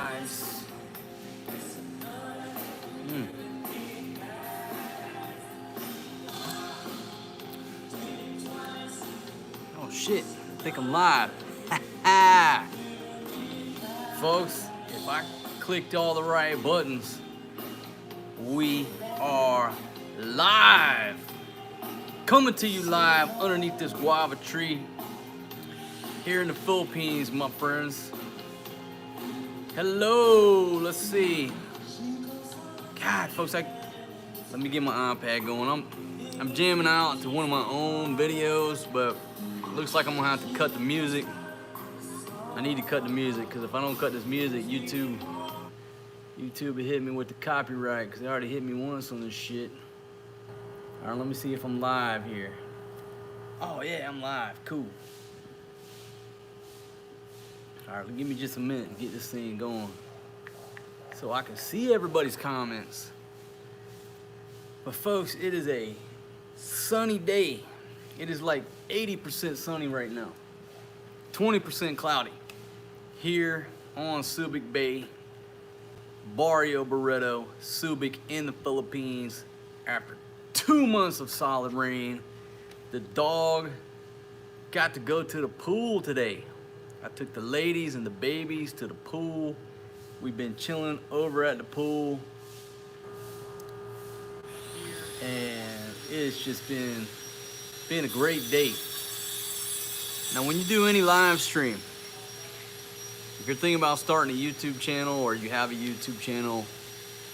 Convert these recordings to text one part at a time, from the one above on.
twice. Oh shit, I think I'm live. Folks, if I clicked all the right buttons, we are live. Coming to you live underneath this guava tree here in the Philippines, my friends. Hello, let's see. God, folks, let me get my iPad going. I'm jamming out to one of my own videos, but it looks like I'm gonna have to cut the music. I need to cut the music, because if I don't cut this music, YouTube will hit me with the copyright, because they already hit me once on this shit. All right, let me see if I'm live here. Oh yeah, I'm live, cool. All right, give me just a minute to get this thing going so I can see everybody's comments. But folks, it is a sunny day. It is like 80% sunny right now, 20% cloudy here on Subic Bay, Barrio Barreto, Subic in the Philippines. After 2 months of solid rain, the dog got to go to the pool today. I took the ladies and the babies to the pool. We've been chilling over at the pool, and it's just been a great day. Now, when you do any live stream, if you're thinking about starting a YouTube channel, or you have a YouTube channel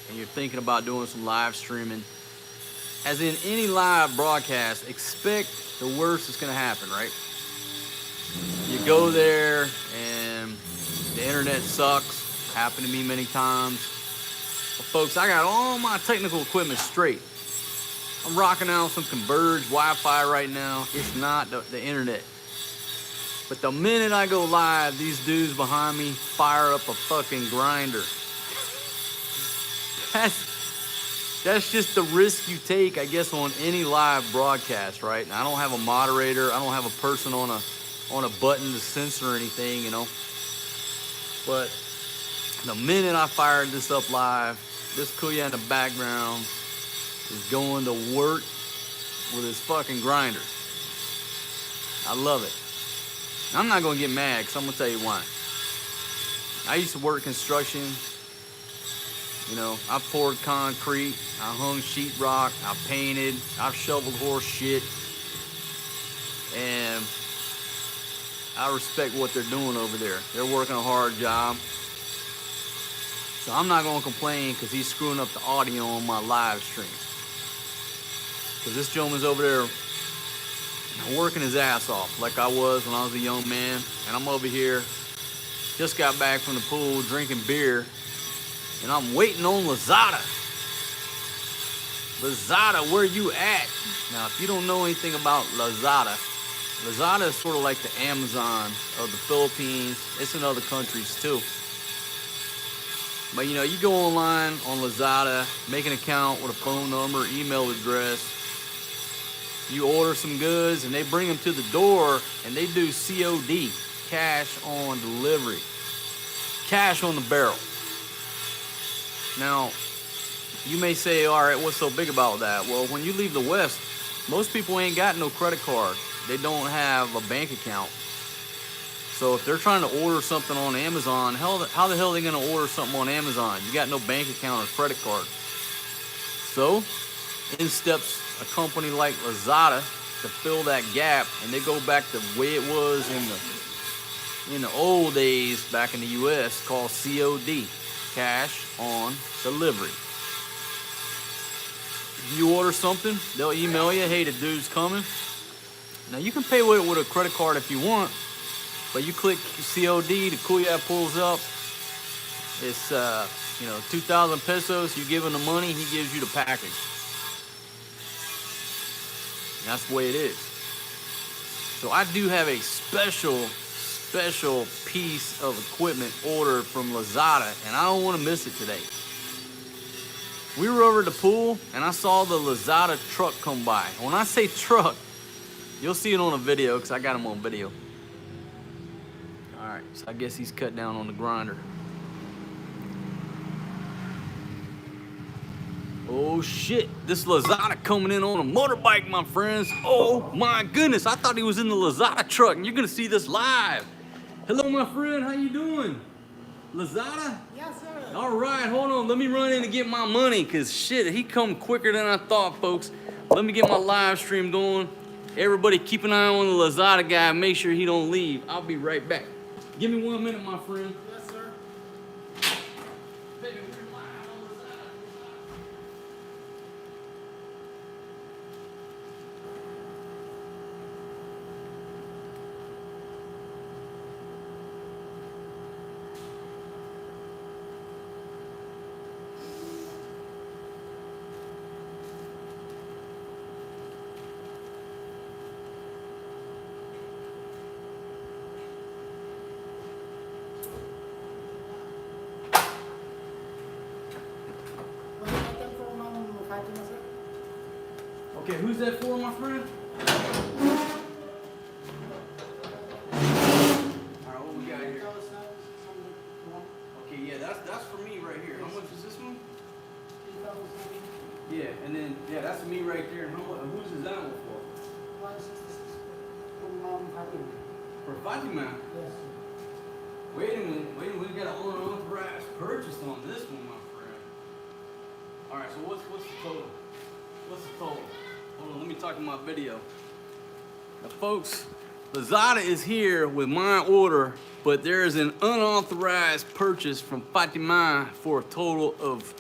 and you're thinking about doing some live streaming, as in any live broadcast, expect the worst is gonna happen, right? You go there and the internet sucks. Happened to me many times. But folks, I got all my technical equipment straight. I'm rocking out some converged Wi-Fi right now. It's not the internet. But the minute I go live, these dudes behind me fire up a fucking grinder. That's just the risk you take, I guess, on any live broadcast, right? And I don't have a moderator. I don't have a person on a button to censor anything, you know. But the minute I fired this up live, this Kuya in the background is going to work with his fucking grinder. I love it. I'm not gonna get mad, because I'm gonna tell you why. I used to work construction. You know, I poured concrete, I hung sheetrock, I painted, I've shoveled horse shit. And I respect what they're doing over there. They're working a hard job. So I'm not gonna complain because he's screwing up the audio on my live stream. Because this gentleman's over there working his ass off like I was when I was a young man. And I'm over here, just got back from the pool, drinking beer, and I'm waiting on Lazada. Lazada, where you at? Now, if you don't know anything about Lazada, Lazada is sort of like the Amazon of the Philippines. It's in other countries too. But you know, you go online on Lazada, make an account with a phone number, email address. You order some goods and they bring them to the door, and they do COD, cash on delivery, cash on the barrel. Now, you may say, all right, what's so big about that? Well, when you leave the West, most people ain't got no credit card. They don't have a bank account. So if they're trying to order something on Amazon, how the hell are they gonna order something on Amazon? You got no bank account or credit card. So in steps a company like Lazada to fill that gap, and they go back to the way it was in the old days back in the US, called COD, cash on delivery. If you order something, they'll email you, hey, the dude's coming. Now you can pay with a credit card if you want, but you click COD, the Kuya pulls up. It's 2,000 pesos. You give him the money, he gives you the package. That's the way it is. So I do have a special piece of equipment ordered from Lazada, and I don't want to miss it today. We were over at the pool, and I saw the Lazada truck come by. When I say truck, you'll see it on a video, because I got him on video. All right, so I guess he's cut down on the grinder. Oh shit, this Lazada coming in on a motorbike, my friends. Oh my goodness, I thought he was in the Lazada truck, and you're gonna see this live. Hello, my friend, how you doing? Lazada? Yes, sir. All right, hold on, let me run in and get my money, cause shit, he come quicker than I thought, folks. Let me get my live stream going. Everybody keep an eye on the Lazada guy, make sure he don't leave. I'll be right back. Give me 1 minute, my friend. Yes, sir. Baby, we're live on Lazada. Okay, who's that for, my friend? Alright, what we got here? Okay, yeah, that's for me right here. How much is this one? Yeah, and then that's me right there. And who's is that one for? For Fatima? Yes, sir. Wait a minute, we got an unauthorized purchase on this one, my friend. Alright, so what's the total? What's the total? Hold on, let me talk in my video. Now folks, Lazada is here with my order, but there is an unauthorized purchase from Fatima for a total of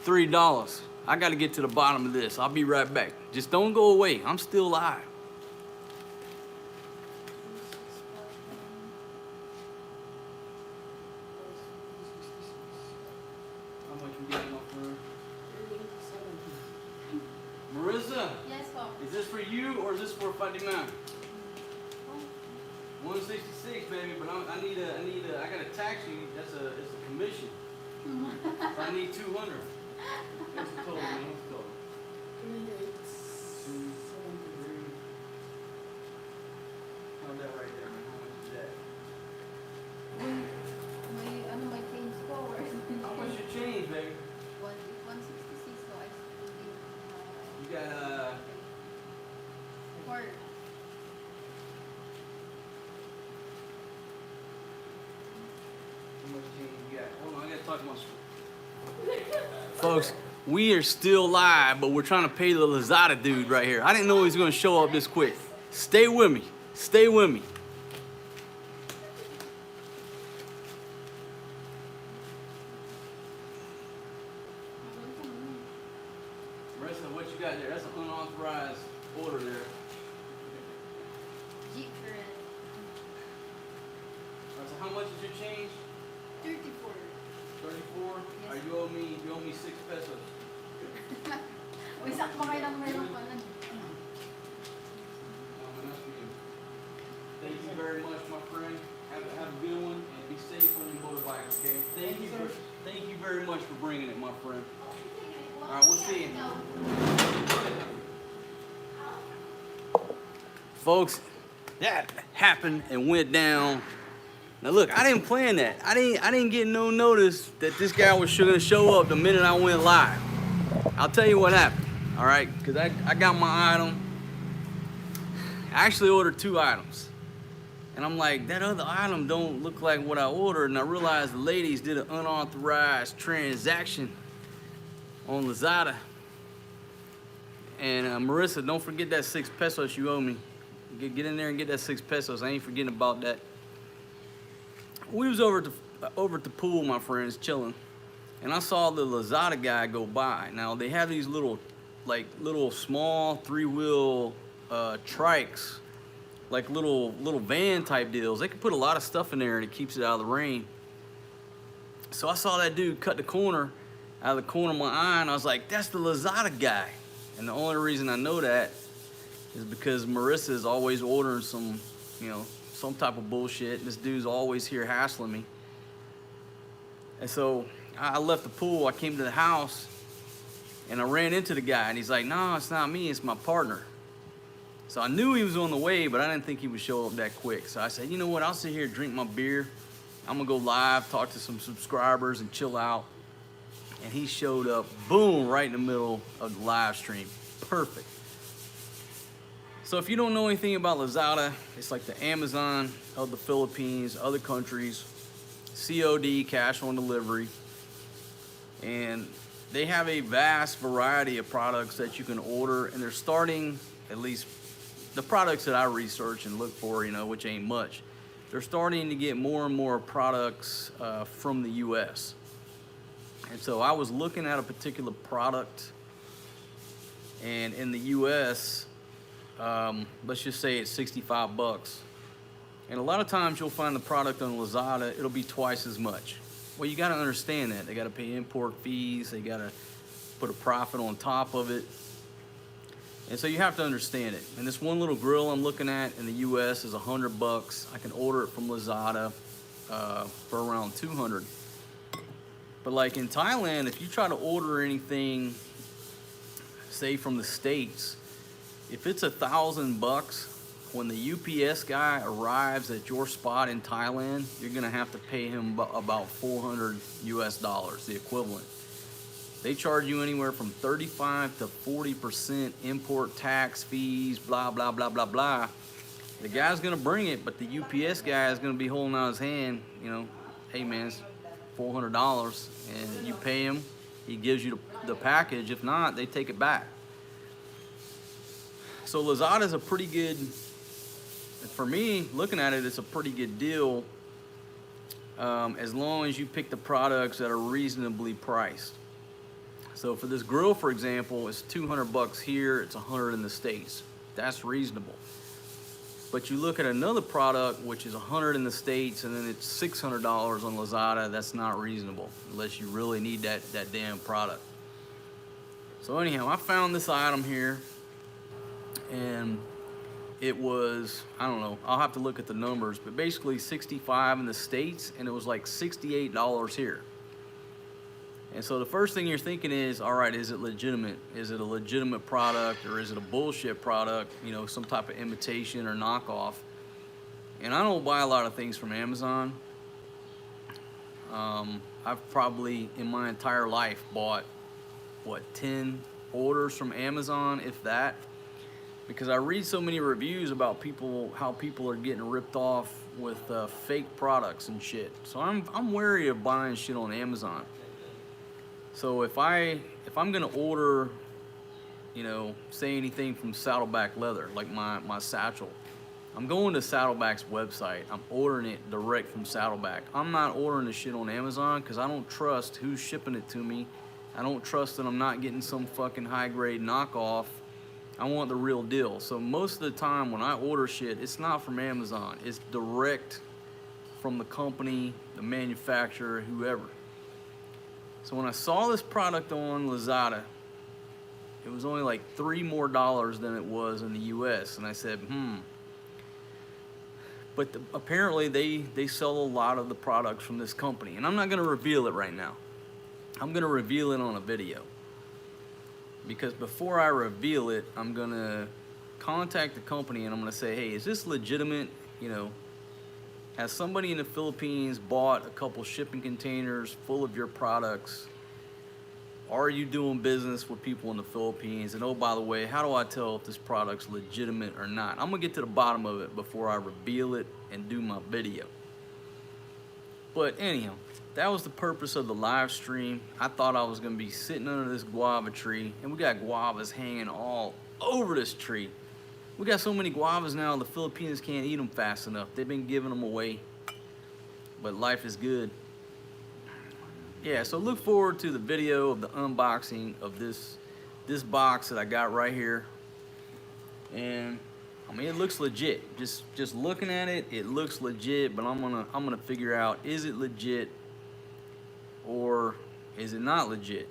$3. I gotta get to the bottom of this. I'll be right back. Just don't go away, I'm still live. How much you getting, my friend? Marissa? Yes, Pop. Is this for you or is this for Fatima? 166, baby, but I gotta tax you. It's a commission. So I need 200. What's the total, man? What's the total? 3873. How's that right there, man? How much is that? My change score. How much your change, baby? 166, so I still give You got for how much change you got? Hold on, I gotta talk to my folks, we are still live, but we're trying to pay the Lazada dude right here. I didn't know he was gonna show up this quick. Stay with me. Stay with me. Marissa, what you got there? That's an unauthorized order there. Jeep for it. Alright, so how much is your change? 34. 34? Yes. Or you owe me 6 pesos. Uy, sakto kayo lang meron pa lang. That's for you. Thank you very much, my friend. Have a good one and be safe on your motorbike, okay? Thank you very much for bringing it, my friend. Alright, we'll see you. Folks, that happened and went down. Now look, I didn't plan that. I didn't get no notice that this guy was gonna show up the minute I went live. I'll tell you what happened, all right? Because I got my item. I actually ordered 2 items. And I'm like, that other item don't look like what I ordered. And I realized the ladies did an unauthorized transaction on Lazada. And Marissa, don't forget that 6 pesos you owe me. Get in there and get that 6 pesos. I ain't forgetting about that. We was over at the pool, my friends, chilling. And I saw the Lazada guy go by. Now, they have these little small 3-wheel trikes, like little van type deals. They can put a lot of stuff in there and it keeps it out of the rain. So I saw that dude cut the corner out of the corner of my eye, and I was like, that's the Lazada guy. And the only reason I know that is because Marissa is always ordering some type of bullshit. This dude's always here hassling me. And so I left the pool, I came to the house, and I ran into the guy, and he's like, no, it's not me, it's my partner. So I knew he was on the way, but I didn't think he would show up that quick. So I said, you know what, I'll sit here, drink my beer. I'm gonna go live, talk to some subscribers, and chill out. and he showed up, boom, right in the middle of the live stream. Perfect. So if you don't know anything about Lazada, it's like the Amazon of the Philippines, other countries, COD, cash on delivery, and they have a vast variety of products that you can order, and they're starting, at least the products that I research and look for, you know, which ain't much, they're starting to get more and more products from the US. And so I was looking at a particular product, and in the US, let's just say it's 65 bucks. And a lot of times you'll find the product on Lazada, it'll be twice as much. Well, you gotta understand that. They gotta pay import fees, they gotta put a profit on top of it. And so you have to understand it. And this one little grill I'm looking at in the US is 100 bucks. I can order it from Lazada for around 200. But like in Thailand, if you try to order anything, say from the States, if it's 1,000 bucks, when the UPS guy arrives at your spot in Thailand, you're gonna have to pay him about 400 US dollars, the equivalent. They charge you anywhere from 35 to 40% import tax fees, blah, blah, blah, blah, blah. The guy's gonna bring it, but the UPS guy is gonna be holding out his hand, you know, hey man, it's $400, and you pay him, he gives you the package. If not, they take it back. So Lazada is a pretty good, for me, looking at it, it's a pretty good deal as long as you pick the products that are reasonably priced. So for this grill, for example, it's 200 bucks here, it's 100 in the States. That's reasonable. But you look at another product, which is 100 in the States, and then it's $600 on Lazada, that's not reasonable, unless you really need that damn product. So anyhow, I found this item here, and it was, I don't know, I'll have to look at the numbers, but basically 65 in the States, and it was like $68 here. And so the first thing you're thinking is, all right, is it legitimate? Is it a legitimate product, or is it a bullshit product, you know, some type of imitation or knockoff? And I don't buy a lot of things from Amazon. I've probably, in my entire life, bought, what, 10 orders from Amazon, if that. Because I read so many reviews about people, how people are getting ripped off with fake products and shit. So I'm wary of buying shit on Amazon. So if I'm gonna order, you know, say anything from Saddleback Leather, like my satchel, I'm going to Saddleback's website. I'm ordering it direct from Saddleback. I'm not ordering the shit on Amazon because I don't trust who's shipping it to me. I don't trust that I'm not getting some fucking high-grade knockoff. I want the real deal. So most of the time when I order shit, it's not from Amazon. It's direct from the company, the manufacturer, whoever. So when I saw this product on Lazada, it was only like $3 more than it was in the US. And I said, But apparently they sell a lot of the products from this company. And I'm not gonna reveal it right now. I'm gonna reveal it on a video. Because before I reveal it, I'm gonna contact the company and I'm gonna say, hey, is this legitimate? You know, has somebody in the Philippines bought a couple shipping containers full of your products? Are you doing business with people in the Philippines? And oh, by the way, how do I tell if this product's legitimate or not? I'm gonna get to the bottom of it before I reveal it and do my video. But anyhow, that was the purpose of the live stream. I thought I was gonna be sitting under this guava tree, and we got guavas hanging all over this tree. We got so many guavas now, the Filipinos can't eat them fast enough. They've been giving them away, but life is good. Yeah, so look forward to the video of the unboxing of this box that I got right here. And I mean, it looks legit. Just looking at it, it looks legit, but I'm gonna figure out, is it legit or is it not legit?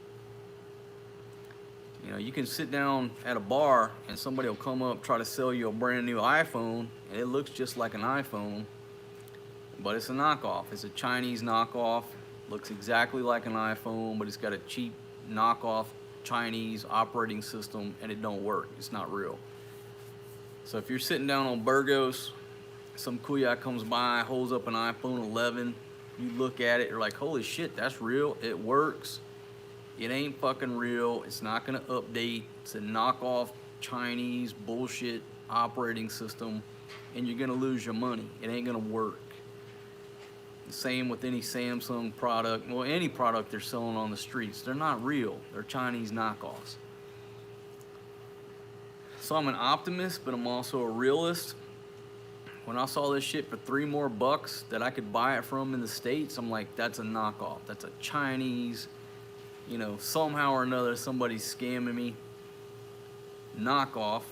You know, you can sit down at a bar and somebody will come up, try to sell you a brand new iPhone, and it looks just like an iPhone, but it's a knockoff. It's a Chinese knockoff. Looks exactly like an iPhone, but it's got a cheap knockoff Chinese operating system, and it don't work. It's not real. So if you're sitting down on Burgos, some kuya comes by, holds up an iPhone 11, you look at it, you're like, holy shit, that's real, it works. It ain't fucking real. It's not gonna update. It's a knockoff Chinese bullshit operating system, and you're gonna lose your money. It ain't gonna work. Same with any Samsung product. Well, any product they're selling on the streets. They're not real. They're Chinese knockoffs. So I'm an optimist, but I'm also a realist. When I saw this shit for $3 more that I could buy it from in the States, I'm like, that's a knockoff. That's a Chinese, you know, somehow or another somebody's scamming me. Knockoff.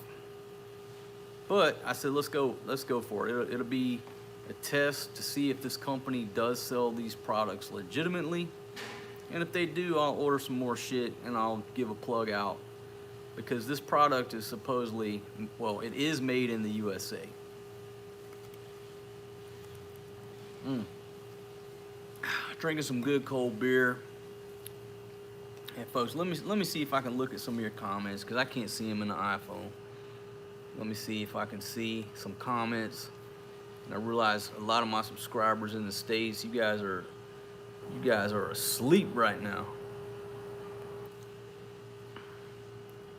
But I said, let's go for it. It'll be a test to see if this company does sell these products legitimately. And if they do, I'll order some more shit and I'll give a plug out. Because this product is supposedly, well, it is made in the USA. Drinking some good cold beer. Hey folks, let me see if I can look at some of your comments, because I can't see them in the iPhone. Let me see if I can see some comments. And I realize a lot of my subscribers in the States, you guys are asleep right now.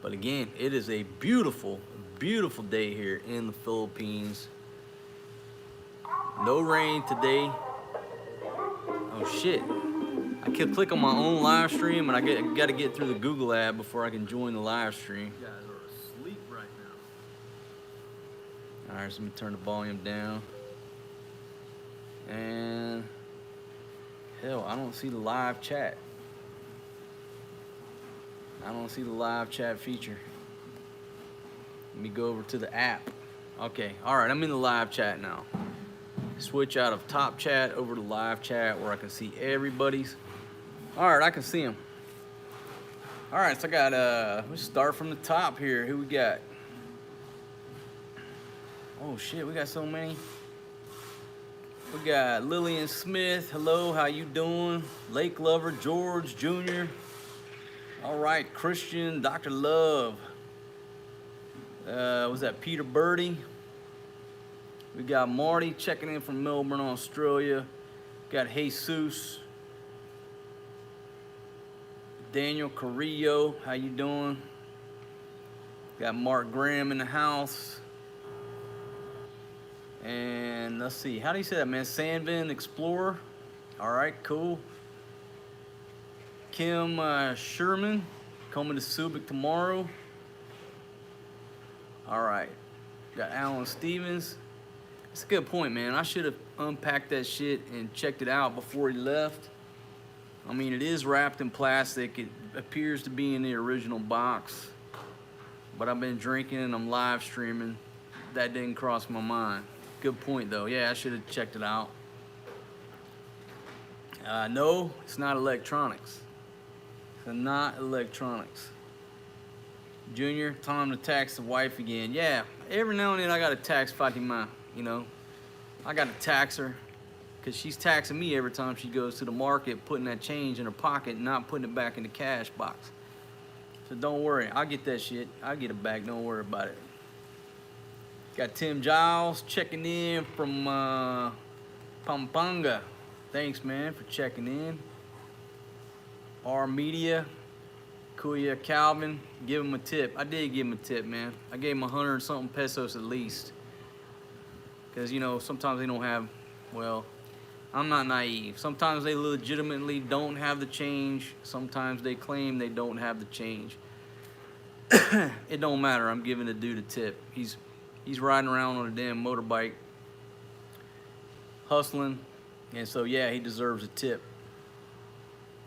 But again, it is a beautiful, beautiful day here in the Philippines. No rain today. Oh shit. I kept clicking on my own live stream, and I got to get through the Google ad before I can join the live stream. You guys are asleep right now. Alright, so let me turn the volume down. And hell, I don't see the live chat. I don't see the live chat feature. Let me go over to the app. Okay, alright, I'm in the live chat now. Switch out of top chat over to live chat where I can see everybody's. Alright, I can see them. Alright, so I got, let's start from the top here. Who we got? Oh shit, we got so many. We got Lillian Smith. Hello, how you doing? Lake Lover, George Jr. Alright, Christian, Dr. Love. Was that Peter Birdie? We got Marty checking in from Melbourne, Australia. Got Jesus. Daniel Carrillo, how you doing? Got Mark Graham in the house. And let's see, how do you say that, man? Sandvin Explorer. All right, cool. Kim Sherman, coming to Subic tomorrow. All right, got Alan Stevens. That's a good point, man. I should have unpacked that shit and checked it out before he left. I mean, it is wrapped in plastic. It appears to be in the original box. But I've been drinking and I'm live streaming. That didn't cross my mind. Good point, though. Yeah, I should have checked it out. No, it's not electronics. It's not electronics. Junior, time to tax the wife again. Yeah, every now and then I got to tax Fatima. You know, I got to tax her because she's taxing me every time she goes to the market, putting that change in her pocket and not putting it back in the cash box. So don't worry, I'll get that shit. I'll get it back, don't worry about it. Got Tim Giles checking in from Pampanga. Thanks, man, for checking in. R Media, Kuya Calvin, give him a tip. I did give him a tip, man. I gave him 100 and something pesos at least. Because, you know, sometimes they don't have, well, I'm not naive. Sometimes they legitimately don't have the change. Sometimes they claim they don't have the change. It don't matter. I'm giving the dude a tip. He's riding around on a damn motorbike, hustling. And so, yeah, he deserves a tip.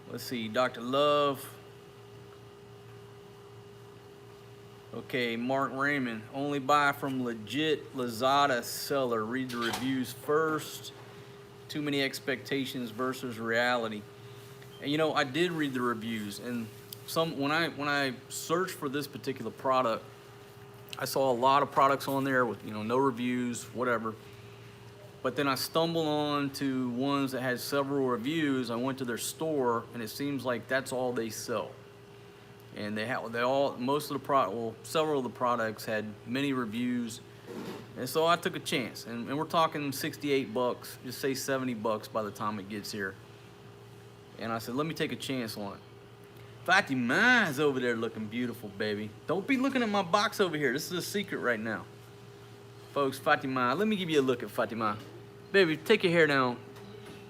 Let's see, Dr. Love. Okay, Mark Raymond, only buy from legit Lazada seller. Read the reviews first. Too many expectations versus reality. And you know, I did read the reviews, and when I searched for this particular product, I saw a lot of products on there with, you know, no reviews, whatever. But then I stumbled on to ones that had several reviews. I went to their store, and it seems like that's all they sell. And several of the products had many reviews. And so I took a chance, and we're talking 68 bucks, just say 70 bucks by the time it gets here. And I said, let me take a chance on it. Fatima is over there looking beautiful, baby. Don't be looking at my box over here. This is a secret right now. Folks, Fatima, let me give you a look at Fatima. Baby, take your hair down.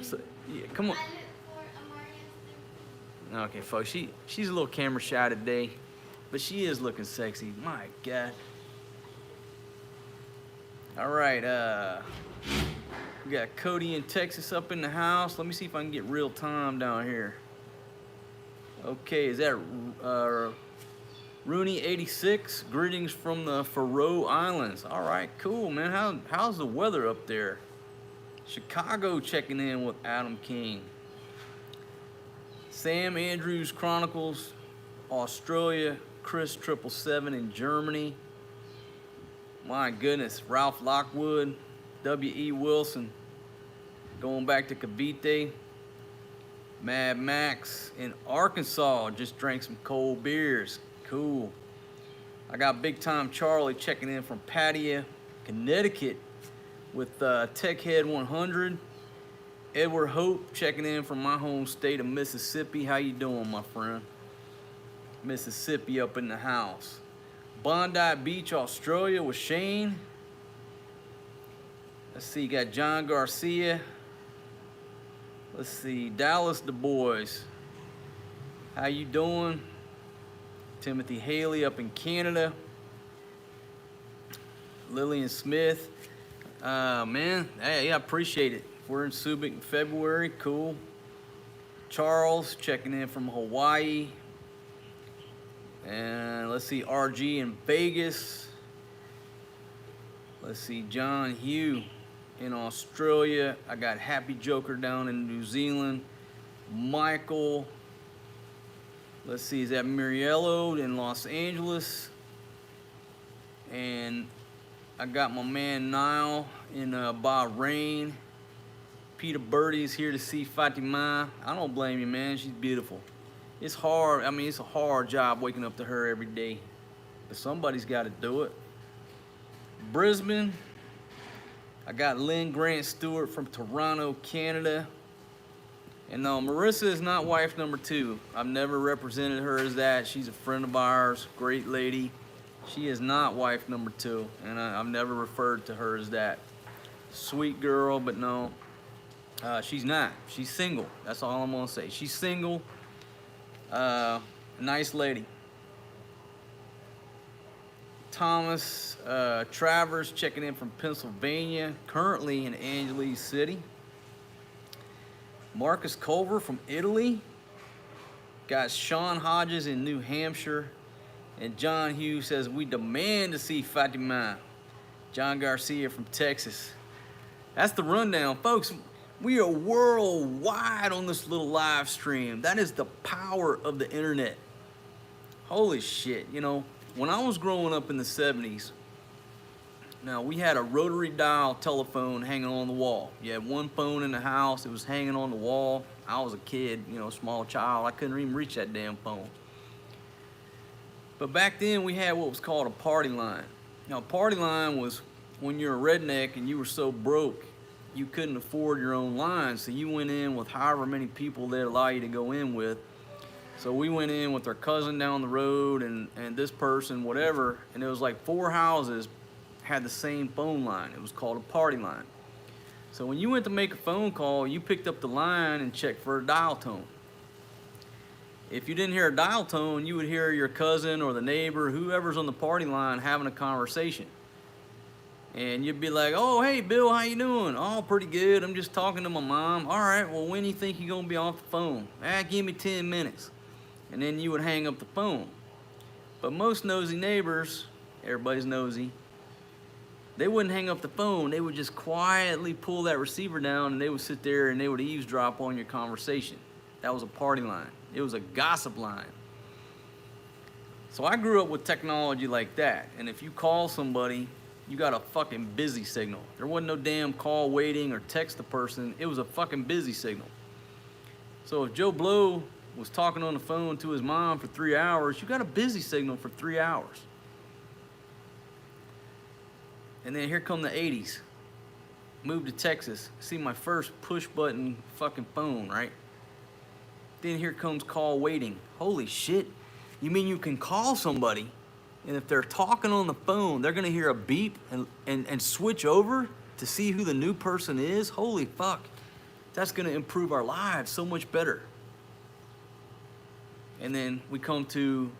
So, yeah, come on. Okay, folks, she's a little camera shy today, but she is looking sexy. My God. All right, we got Cody in Texas up in the house. Let me see if I can get real time down here. Okay, is that Rooney 86? Greetings from the Faroe Islands. All right, cool, man. How's the weather up there? Chicago checking in with Adam King. Sam Andrews Chronicles, Australia. Chris 777 in Germany. My goodness, Ralph Lockwood, W.E. Wilson, going back to Cavite. Mad Max in Arkansas, just drank some cold beers. Cool. I got Big Time Charlie checking in from Patia, Connecticut with Tech Head 100. Edward Hope checking in from my home state of Mississippi. How you doing, my friend? Mississippi up in the house. Bondi Beach, Australia with Shane. Let's see, got John Garcia. Let's see, Dallas Du Bois. How you doing? Timothy Haley up in Canada. Lillian Smith. Man, hey, I appreciate it. We're in Subic in February, cool. Charles checking in from Hawaii. And let's see, RG in Vegas. Let's see, John Hugh in Australia. I got Happy Joker down in New Zealand. Michael. Let's see, is that Muriello in Los Angeles? And I got my man Niall in Bahrain. Peter Birdie's here to see Fatima. I don't blame you, man. She's beautiful. It's hard. I mean, it's a hard job waking up to her every day. But somebody's got to do it. Brisbane. I got Lynn Grant Stewart from Toronto, Canada. And no, Marissa is not wife number 2. I've never represented her as that. She's a friend of ours, great lady. She is not wife number 2, and I've never referred to her as that. Sweet girl, but no, she's not. She's single. That's all I'm gonna say. She's single. Nice lady. Thomas Travers checking in from Pennsylvania, currently in Angeles City. Marcus Culver from Italy. Got Sean Hodges in New Hampshire. And John Hughes says, we demand to see Fatima. John Garcia from Texas. That's the rundown, folks. We are worldwide on this little live stream. That is the power of the internet. Holy shit, you know, when I was growing up in the 70s, now we had a rotary dial telephone hanging on the wall. You had one phone in the house, it was hanging on the wall. I was a kid, you know, small child. I couldn't even reach that damn phone. But back then we had what was called a party line. Now, a party line was when you're a redneck and you were so broke, you couldn't afford your own line. So you went in with however many people they'd allow you to go in with. So we went in with our cousin down the road and this person, whatever. And it was like 4 houses had the same phone line. It was called a party line. So when you went to make a phone call, you picked up the line and checked for a dial tone. If you didn't hear a dial tone, you would hear your cousin or the neighbor, whoever's on the party line, having a conversation. And you'd be like, oh, hey, Bill, how you doing? Oh, pretty good. I'm just talking to my mom. All right, well, when do you think you're going to be off the phone? Give me 10 minutes. And then you would hang up the phone. But most nosy neighbors, everybody's nosy, they wouldn't hang up the phone. They would just quietly pull that receiver down and they would sit there and they would eavesdrop on your conversation. That was a party line. It was a gossip line. So I grew up with technology like that. And if you call somebody, you got a fucking busy signal. There wasn't no damn call waiting or text the person. It was a fucking busy signal. So if Joe Blow was talking on the phone to his mom for 3 hours, you got a busy signal for 3 hours. And then here come the 80s. Moved to Texas. See my first push button fucking phone, right? Then here comes call waiting. Holy shit. You mean you can call somebody, and if they're talking on the phone, they're gonna hear a beep and switch over to see who the new person is? Holy fuck. That's gonna improve our lives so much better. And then we come to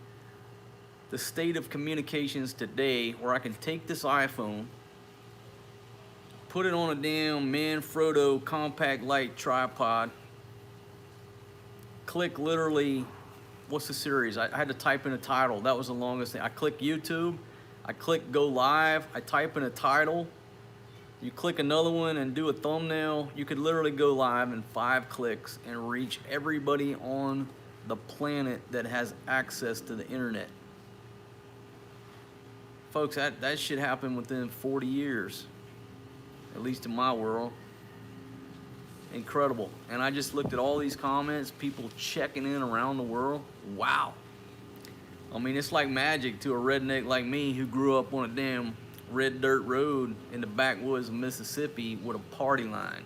the state of communications today, where I can take this iPhone, put it on a damn Manfrotto compact light tripod, click literally, what's the series? I had to type in a title. That was the longest thing. I click YouTube, I click go live, I type in a title, you click another one and do a thumbnail. You could literally go live in 5 clicks and reach everybody on the planet that has access to the internet. Folks, that shit happened within 40 years, at least in my world. Incredible. And I just looked at all these comments, people checking in around the world. Wow. I mean, it's like magic to a redneck like me who grew up on a damn red dirt road in the backwoods of Mississippi with a party line.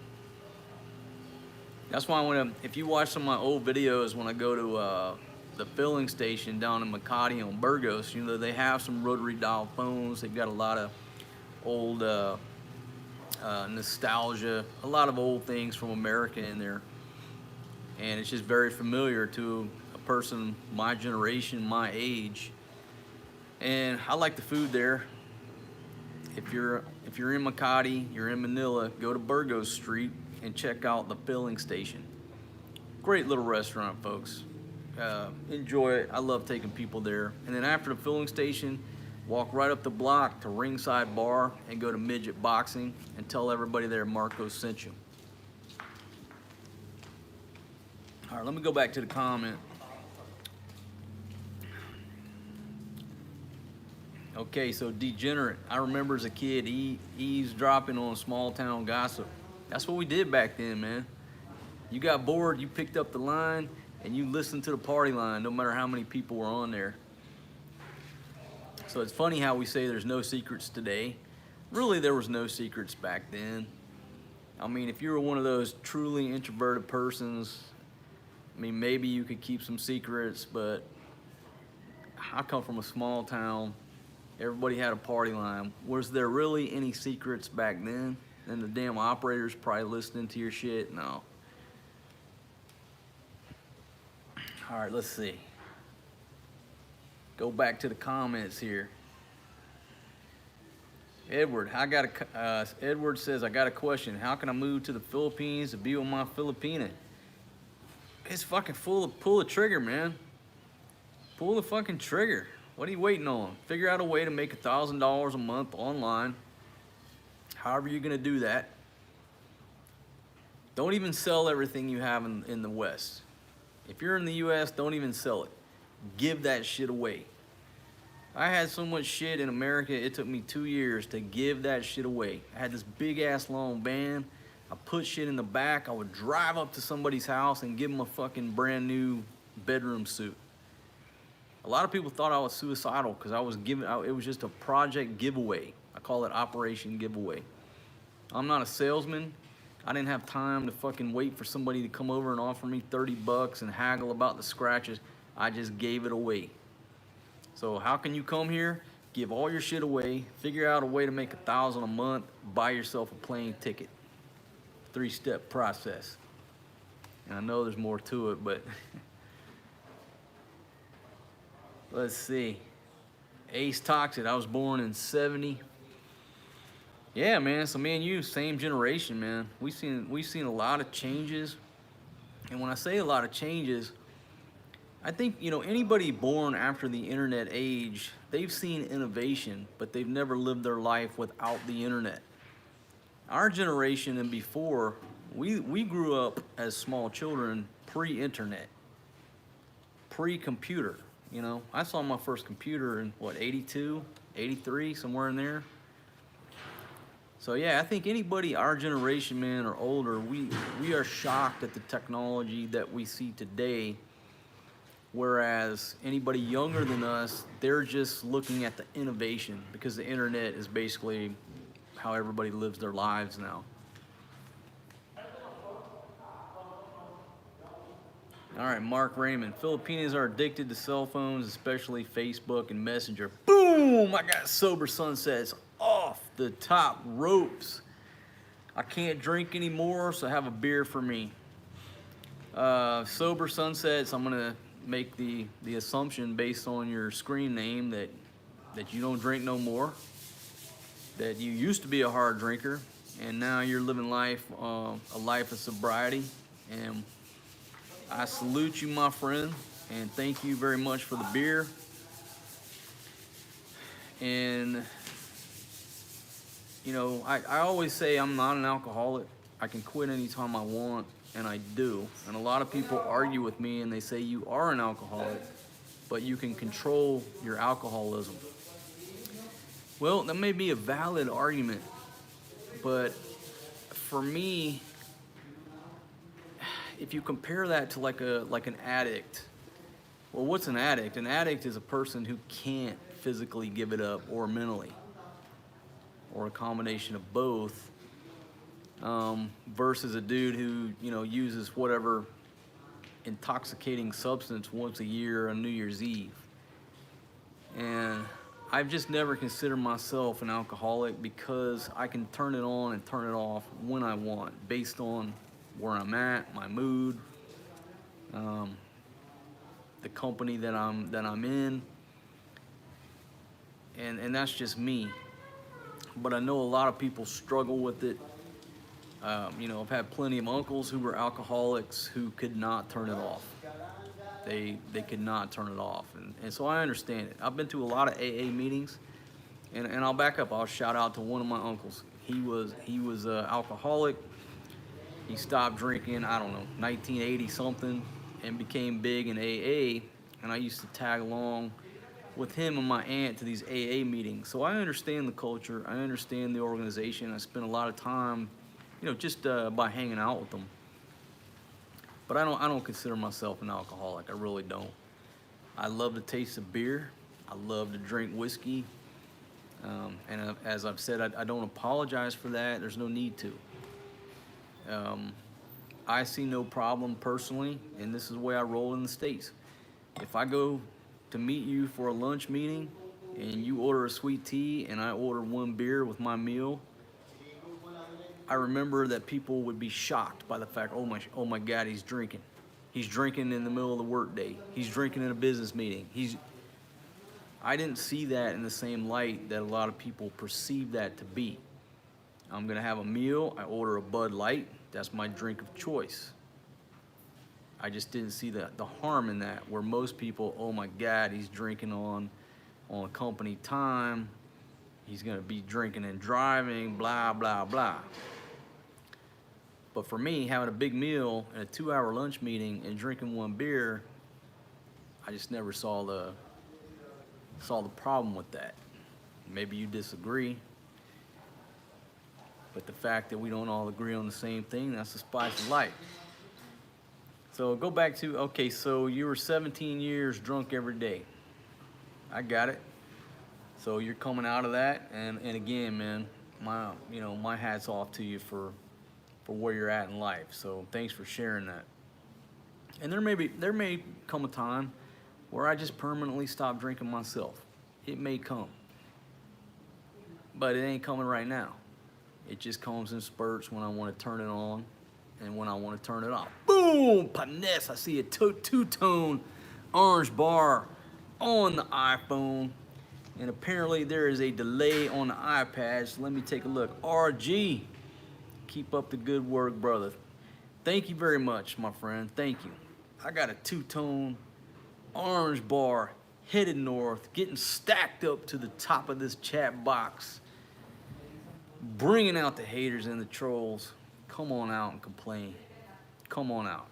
That's why if you watch some of my old videos, when I go to the filling station down in Makati on Burgos, you know, they have some rotary dial phones. They've got a lot of old nostalgia, a lot of old things from America in there. And it's just very familiar to a person my generation, my age. And I like the food there. If you're in Makati, you're in Manila, go to Burgos Street and check out the filling station. Great little restaurant, folks. Enjoy it. I love taking people there. And then after the filling station, walk right up the block to Ringside Bar and go to Midget Boxing and tell everybody there Marco sent you. All right, let me go back to the comment. Okay, so degenerate. I remember as a kid eavesdropping on small town gossip. That's what we did back then, man. You got bored, you picked up the line, and you listened to the party line, no matter how many people were on there. So it's funny how we say there's no secrets today. Really, there was no secrets back then. I mean, if you were one of those truly introverted persons, I mean, maybe you could keep some secrets, but I come from a small town. Everybody had a party line. Was there really any secrets back then? And the damn operators probably listening to your shit? No. All right, let's see. Go back to the comments here. Edward, Edward says, I got a question. How can I move to the Philippines to be with my Filipina? It's fucking pull the trigger, man. Pull the fucking trigger. What are you waiting on? Figure out a way to make $1,000 a month online. However you're gonna do that. Don't even sell everything you have in the West. If you're in the US, don't even sell it. Give that shit away. I had so much shit in America, it took me 2 years to give that shit away. I had this big ass long van. I put shit in the back. I would drive up to somebody's house and give them a fucking brand new bedroom suit. A lot of people thought I was suicidal because I was giving out, it was just a project giveaway. I call it Operation Giveaway. I'm not a salesman. I didn't have time to fucking wait for somebody to come over and offer me 30 bucks and haggle about the scratches. I just gave it away. So how can you come here, give all your shit away, figure out a way to make $1,000 a month, buy yourself a plane ticket? 3-step process. And I know there's more to it, but let's see. Ace Toxic, I was born in 70. Yeah, man, so me and you, same generation, man. We've seen a lot of changes. And when I say a lot of changes, I think, you know, anybody born after the internet age, they've seen innovation, but they've never lived their life without the internet. Our generation and before, we grew up as small children pre-internet, pre-computer. You know, I saw my first computer in, what, 82, 83, somewhere in there. So yeah, I think anybody our generation, man, or older, we are shocked at the technology that we see today, whereas anybody younger than us, they're just looking at the innovation because the internet is basically how everybody lives their lives now. All right, Mark Raymond. Filipinos are addicted to cell phones, especially Facebook and Messenger. Boom! I got sober sunsets off the top ropes. I can't drink anymore, so have a beer for me. Sober sunsets. I'm gonna make the assumption based on your screen name that you don't drink no more. That you used to be a hard drinker, and now you're living life a life of sobriety. And I salute you, my friend, and thank you very much for the beer. And you know, I always say I'm not an alcoholic. I can quit anytime I want, and I do. And a lot of people argue with me and they say you are an alcoholic, but you can control your alcoholism. Well, that may be a valid argument, but for me, if you compare that to like an addict, well, what's an addict? An addict is a person who can't physically give it up or mentally, or a combination of both, versus a dude who, you know, uses whatever intoxicating substance once a year on New Year's Eve. And I've just never considered myself an alcoholic because I can turn it on and turn it off when I want, based on where I'm at, my mood, the company that I'm in, and that's just me. But I know a lot of people struggle with it. You know, I've had plenty of uncles who were alcoholics who could not turn it off. They could not turn it off, and so I understand it. I've been to a lot of AA meetings, and I'll back up. I'll shout out to one of my uncles. He was alcoholic. He stopped drinking, I don't know, 1980 something, and became big in AA. And I used to tag along with him and my aunt to these AA meetings. So I understand the culture. I understand the organization. I spent a lot of time, you know, just by hanging out with them. But I don't consider myself an alcoholic. I really don't. I love the taste of beer. I love to drink whiskey. And as I've said, I don't apologize for that. There's no need to. I see no problem personally, and this is the way I roll in the States. If I go to meet you for a lunch meeting and you order a sweet tea and I order one beer with my meal, I remember that people would be shocked by the fact, oh my God, he's drinking. He's drinking in the middle of the workday. He's drinking in a business meeting. I didn't see that in the same light that a lot of people perceive that to be. I'm gonna have a meal, I order a Bud Light, that's my drink of choice. I just didn't see the harm in that, where most people, oh my God, he's drinking on company time, he's gonna be drinking and driving, blah, blah, blah. But for me, having a big meal and a 2-hour lunch meeting and drinking one beer, I just never saw the problem with that. Maybe you disagree, but the fact that we don't all agree on the same thing, that's the spice of life. So go back to, okay, so you were 17 years drunk every day. I got it. So you're coming out of that, and again, man, my hat's off to you for where you're at in life. So thanks for sharing that. And there may come a time where I just permanently stop drinking myself. It may come, but it ain't coming right now. It just comes in spurts when I want to turn it on and when I want to turn it off. Boom, Paness, I see a two-tone orange bar on the iPhone, and apparently there is a delay on the iPad, so let me take a look. RG, keep up the good work, brother. Thank you very much, my friend, thank you. I got a two-tone orange bar headed north, getting stacked up to the top of this chat box, bringing out the haters and the trolls. Come on out and complain. Come on out.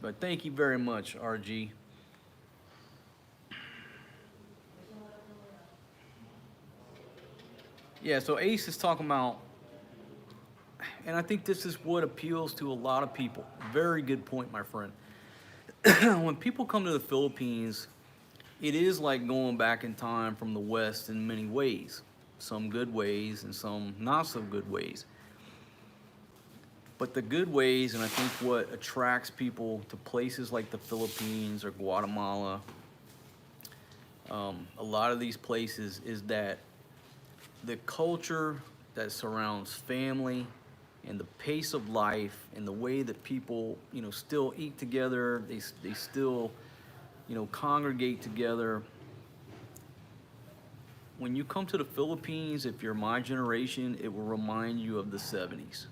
But thank you very much, RG. Yeah, so Ace is talking about, and I think this is what appeals to a lot of people. Very good point, my friend. When people come to the Philippines, it is like going back in time from the West in many ways. Some good ways and some not so good ways. But the good ways, and I think what attracts people to places like the Philippines or Guatemala, a lot of these places, is that the culture that surrounds family and the pace of life and the way that people, still eat together, they still, congregate together. When you come to the Philippines, if you're my generation, it will remind you of the 70s.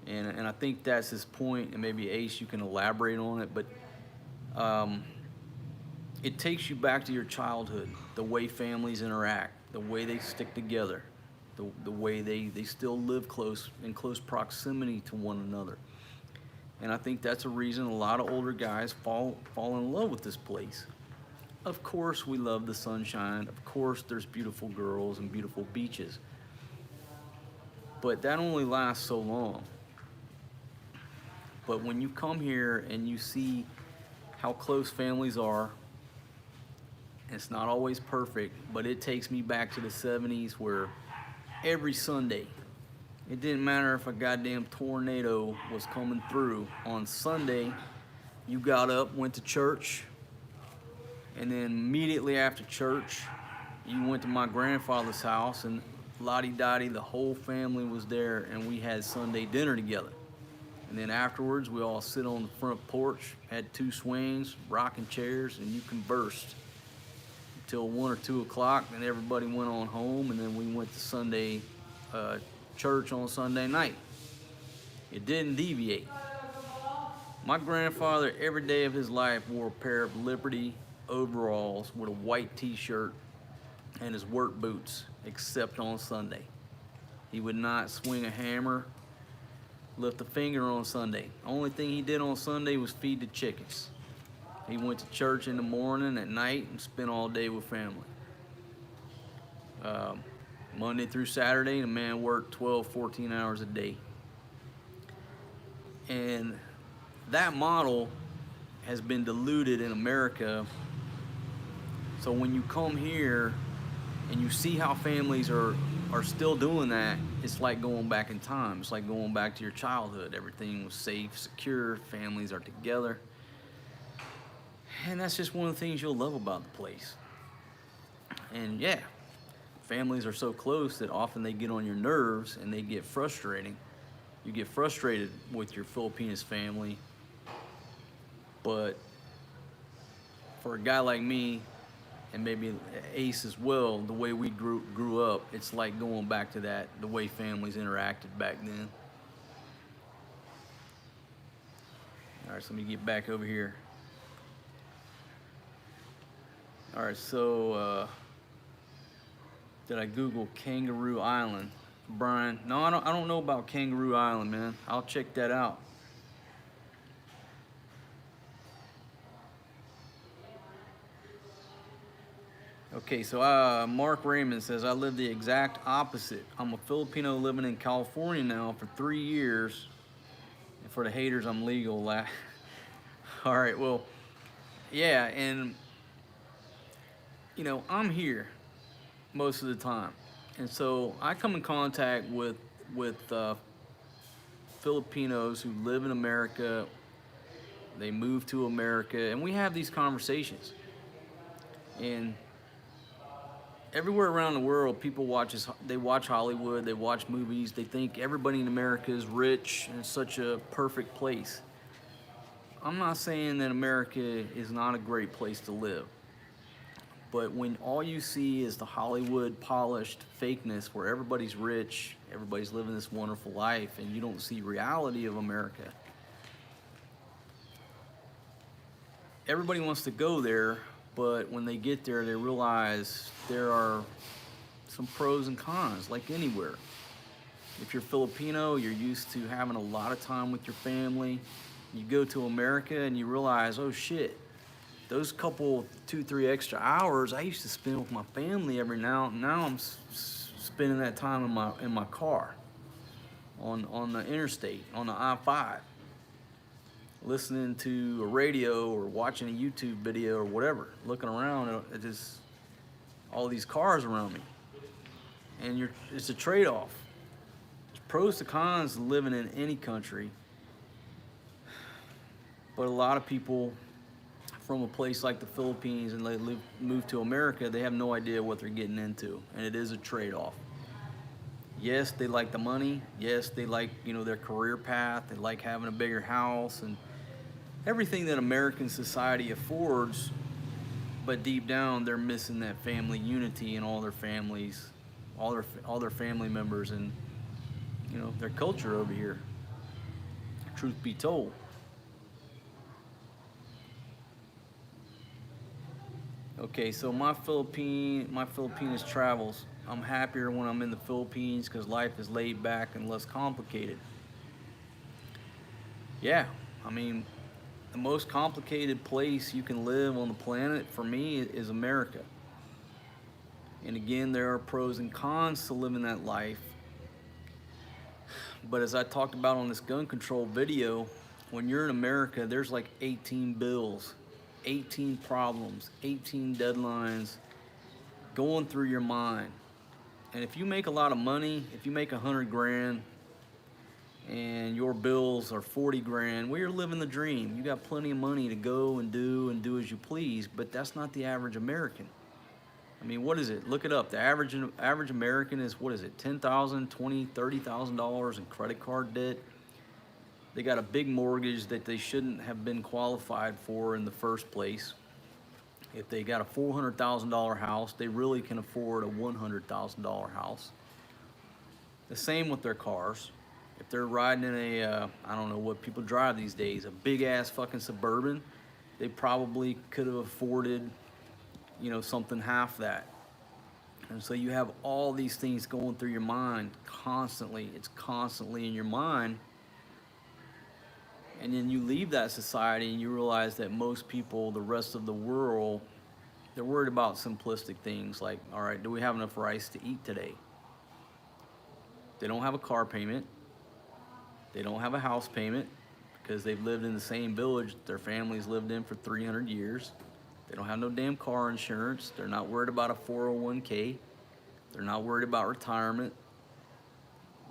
And I think that's his point, and maybe Ace, you can elaborate on it, but it takes you back to your childhood, the way families interact, the way they stick together, the way they still live in close proximity to one another. And I think that's a reason a lot of older guys fall in love with this place. Of course, we love the sunshine. Of course, there's beautiful girls and beautiful beaches. But that only lasts so long. But when you come here and you see how close families are, it's not always perfect, but it takes me back to the 70s where every Sunday, it didn't matter if a goddamn tornado was coming through. On Sunday, you got up, went to church, and then immediately after church, you went to my grandfather's house, and lottie-dottie, the whole family was there, and we had Sunday dinner together. And then afterwards, we all sit on the front porch, had 2 swings, rocking chairs, and you conversed until 1 or 2 o'clock, and everybody went on home, and then we went to Sunday church on Sunday night. It didn't deviate. My grandfather, every day of his life, wore a pair of Liberty overalls with a white t-shirt and his work boots, except on Sunday. He would not swing a hammer, lift a finger on Sunday. Only thing he did on Sunday was feed the chickens. He went to church in the morning, at night, and spent all day with family. Monday through Saturday, the man worked 12, 14 hours a day. And that model has been diluted in America. So when you come here and you see how families are still doing that, it's like going back in time. It's like going back to your childhood. Everything was safe, secure, families are together. And that's just one of the things you'll love about the place. And yeah, families are so close that often they get on your nerves and they get frustrating. You get frustrated with your Filipinous family. But for a guy like me, and maybe Ace as well, the way we grew up, it's like going back to that, the way families interacted back then. All right, so let me get back over here. All right, so did I Google Kangaroo Island? Brian, no, I don't know about Kangaroo Island, man. I'll check that out. Okay, so Mark Raymond says, I live the exact opposite. I'm a Filipino living in California now for 3 years. And for the haters, I'm legal. All right, well, yeah, and, I'm here most of the time. And so I come in contact with Filipinos who live in America. They move to America, and we have these conversations. And everywhere around the world, people watch Hollywood, they watch movies, they think everybody in America is rich and it's such a perfect place. I'm not saying that America is not a great place to live, but when all you see is the Hollywood polished fakeness where everybody's rich, everybody's living this wonderful life, and you don't see reality of America, everybody wants to go there. But when they get there, they realize there are some pros and cons, like anywhere. If you're Filipino, you're used to having a lot of time with your family. You go to America and you realize, oh shit, those couple 2-3 extra hours I used to spend with my family every now I'm spending that time in my car on the interstate, on the I-5. Listening to a radio or watching a YouTube video or whatever, looking around at just all these cars around me. And it's a trade-off. There's pros to cons living in any country, but a lot of people from a place like the Philippines and they move to America, they have no idea what they're getting into, and it is a trade-off. Yes, they like the money. Yes, they like, you know, their career path. They like having a bigger house and everything that American society affords, but deep down they're missing that family unity and all their families, all their family members, and you know, their culture over here. Truth be told. Okay, so my Philippines travels. I'm happier when I'm in the Philippines because life is laid back and less complicated. Yeah, I mean, the most complicated place you can live on the planet for me is America. And again, there are pros and cons to living that life. But as I talked about on this gun control video, when you're in America, there's like 18 bills, 18 problems, 18 deadlines going through your mind. And if you make a lot of money, if you make 100 grand and your bills are 40 grand, well, you're living the dream. You got plenty of money to go and do as you please, but that's not the average American. I mean, what is it? Look it up. The average American is, what is it, $10,000, $20,000, $30,000 in credit card debt. They got a big mortgage that they shouldn't have been qualified for in the first place. If they got a $400,000 house, they really can afford a $100,000 house. The same with their cars. If they're riding in a, I don't know what people drive these days, a big ass fucking Suburban, they probably could have afforded, you know, something half that. And so you have all these things going through your mind constantly. It's constantly in your mind. And then you leave that society and you realize that most people, the rest of the world, they're worried about simplistic things like, all right, do we have enough rice to eat today? They don't have a car payment. They don't have a house payment because they've lived in the same village their families lived in for 300 years. They don't have no damn car insurance. They're not worried about a 401k. They're not worried about retirement.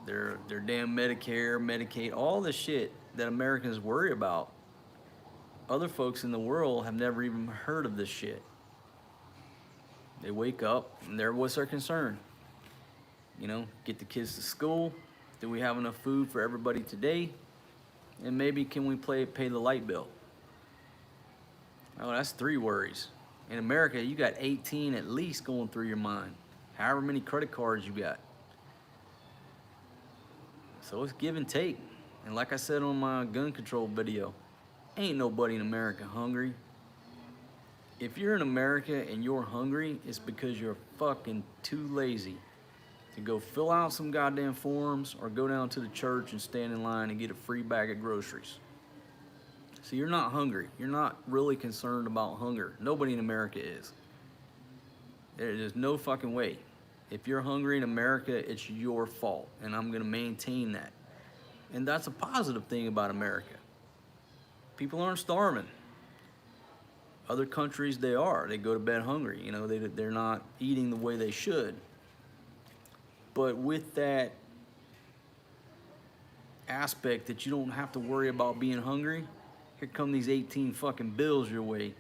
Their damn Medicare, Medicaid, all the shit that Americans worry about. Other folks in the world have never even heard of this shit. They wake up and what's their concern? You know, get the kids to school. Do we have enough food for everybody today? And maybe can we pay the light bill? Oh, that's 3 worries. In America, you got 18 at least going through your mind. However many credit cards you got. So it's give and take. And like I said on my gun control video, ain't nobody in America hungry. If you're in America and you're hungry, it's because you're fucking too lazy to go fill out some goddamn forms or go down to the church and stand in line and get a free bag of groceries. So you're not hungry. You're not really concerned about hunger. Nobody in America is. There's no fucking way. If you're hungry in America, it's your fault, and I'm gonna maintain that. And that's a positive thing about America. People aren't starving. Other countries, they are. They go to bed hungry. You know, they're not eating the way they should. But with that aspect that you don't have to worry about being hungry, here come these 18 fucking bills your way.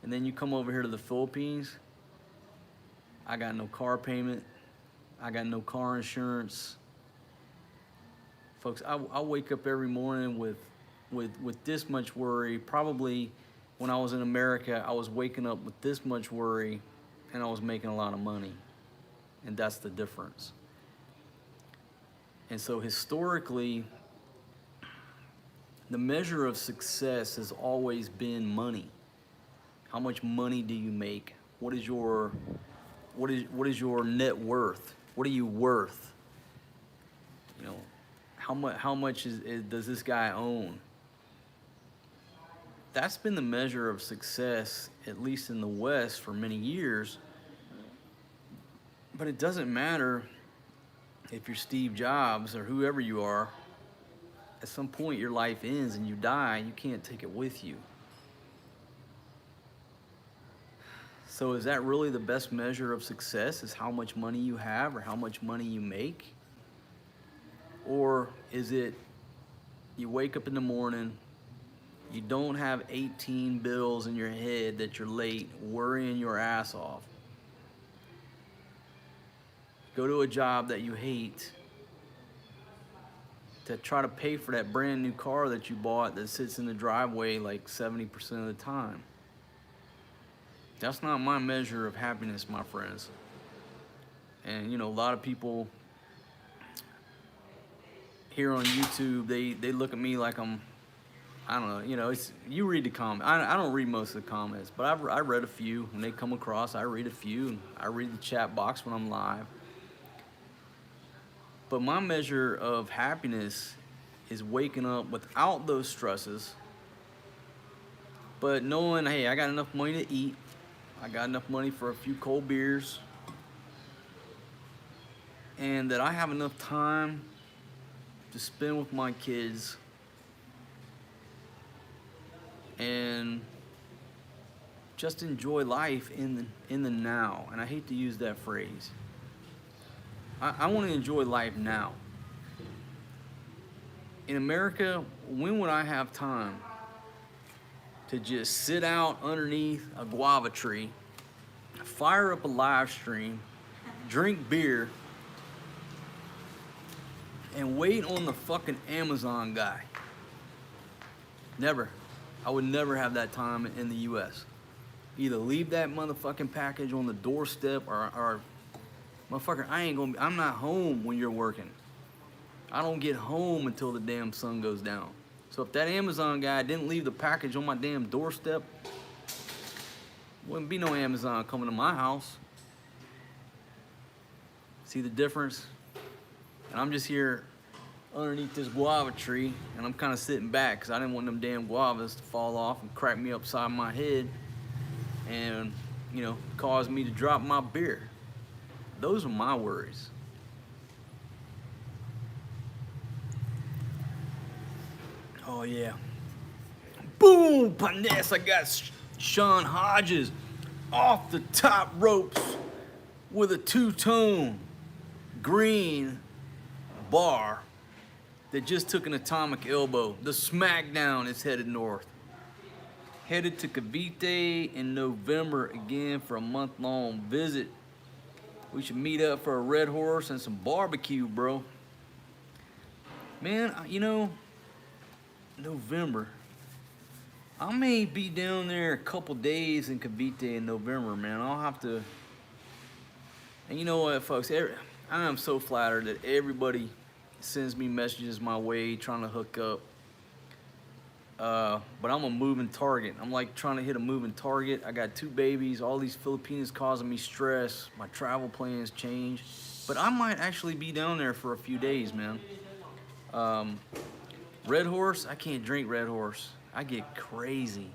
And then you come over here to the Philippines. I got no car payment. I got no car insurance. Folks, I wake up every morning with this much worry. Probably when I was in America, I was waking up with this much worry and I was making a lot of money. And that's the difference. And so historically, the measure of success has always been money. How much money do you make? What is your net worth? What are you worth? You know, how much does this guy own? That's been the measure of success, at least in the West, for many years. But it doesn't matter if you're Steve Jobs or whoever you are. At some point, your life ends and you die. You can't take it with you. So is that really the best measure of success, is how much money you have or how much money you make? Or is it you wake up in the morning, you don't have 18 bills in your head that you're late, worrying your ass off. Go to a job that you hate to try to pay for that brand new car that you bought that sits in the driveway like 70% of the time. That's not my measure of happiness, my friends. And you know, a lot of people here on YouTube, they look at me like I don't know, you know, it's, you read the comments. I don't read most of the comments, but I read a few. When they come across, I read a few. And I read the chat box when I'm live. But my measure of happiness is waking up without those stresses, but knowing, hey, I got enough money to eat. I got enough money for a few cold beers. And that I have enough time to spend with my kids and just enjoy life in the now. And I hate to use that phrase. I want to enjoy life now. In America, when would I have time to just sit out underneath a guava tree, fire up a live stream, drink beer, and wait on the fucking Amazon guy? Never. I would never have that time in the US. Either leave that motherfucking package on the doorstep or motherfucker, I'm not home when you're working. I don't get home until the damn sun goes down. So if that Amazon guy didn't leave the package on my damn doorstep, wouldn't be no Amazon coming to my house. See the difference? And I'm just here underneath this guava tree, and I'm kind of sitting back because I didn't want them damn guavas to fall off and crack me upside my head and, you know, cause me to drop my beer. Those are my worries. Oh yeah. Boom! Paness, I got Sean Hodges off the top ropes with a two-tone green bar that just took an atomic elbow. The SmackDown is headed north. Headed to Cavite in November again for a month-long visit. We should meet up for a Red Horse and some barbecue, bro. Man, you know, November. I may be down there a couple days in Cavite in November, man. I'll have to. And you know what, folks? I am so flattered that everybody sends me messages my way trying to hook up. But I'm a moving target. I'm like trying to hit a moving target. I got 2 babies, all these Filipinos causing me stress. My travel plans change. But I might actually be down there for a few days, man. Red Horse, I can't drink Red Horse. I get crazy.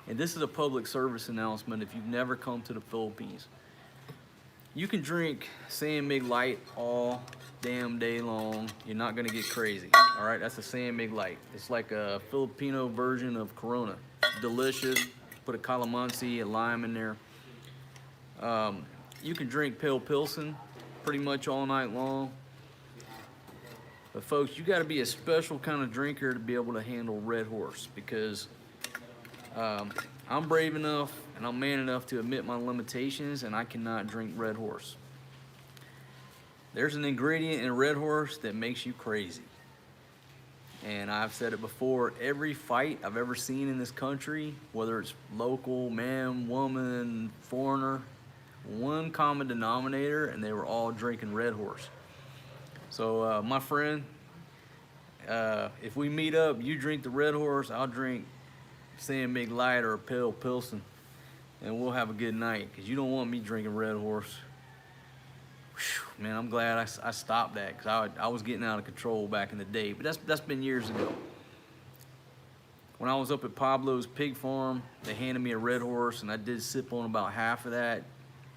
And this is a public service announcement if you've never come to the Philippines. You can drink San Mig Light all damn day long. You're not gonna get crazy, all right? That's a San Mig Light. It's like a Filipino version of Corona. Delicious. Put a calamansi, a lime in there. You can drink pale Pilsen pretty much all night long. But folks, you gotta be a special kind of drinker to be able to handle Red Horse, because I'm brave enough and I'm man enough to admit my limitations, and I cannot drink Red Horse. There's an ingredient in Red Horse that makes you crazy. And I've said it before, every fight I've ever seen in this country, whether it's local, man, woman, foreigner, one common denominator, and they were all drinking Red Horse. So my friend, if we meet up, you drink the Red Horse, I'll drink San Mig Light or a pale Pilsen, and we'll have a good night, because you don't want me drinking Red Horse. Whew, man, I'm glad I stopped that, because I was getting out of control back in the day, but that's been years ago. When I was up at Pablo's Pig Farm, they handed me a Red Horse, and I did sip on about half of that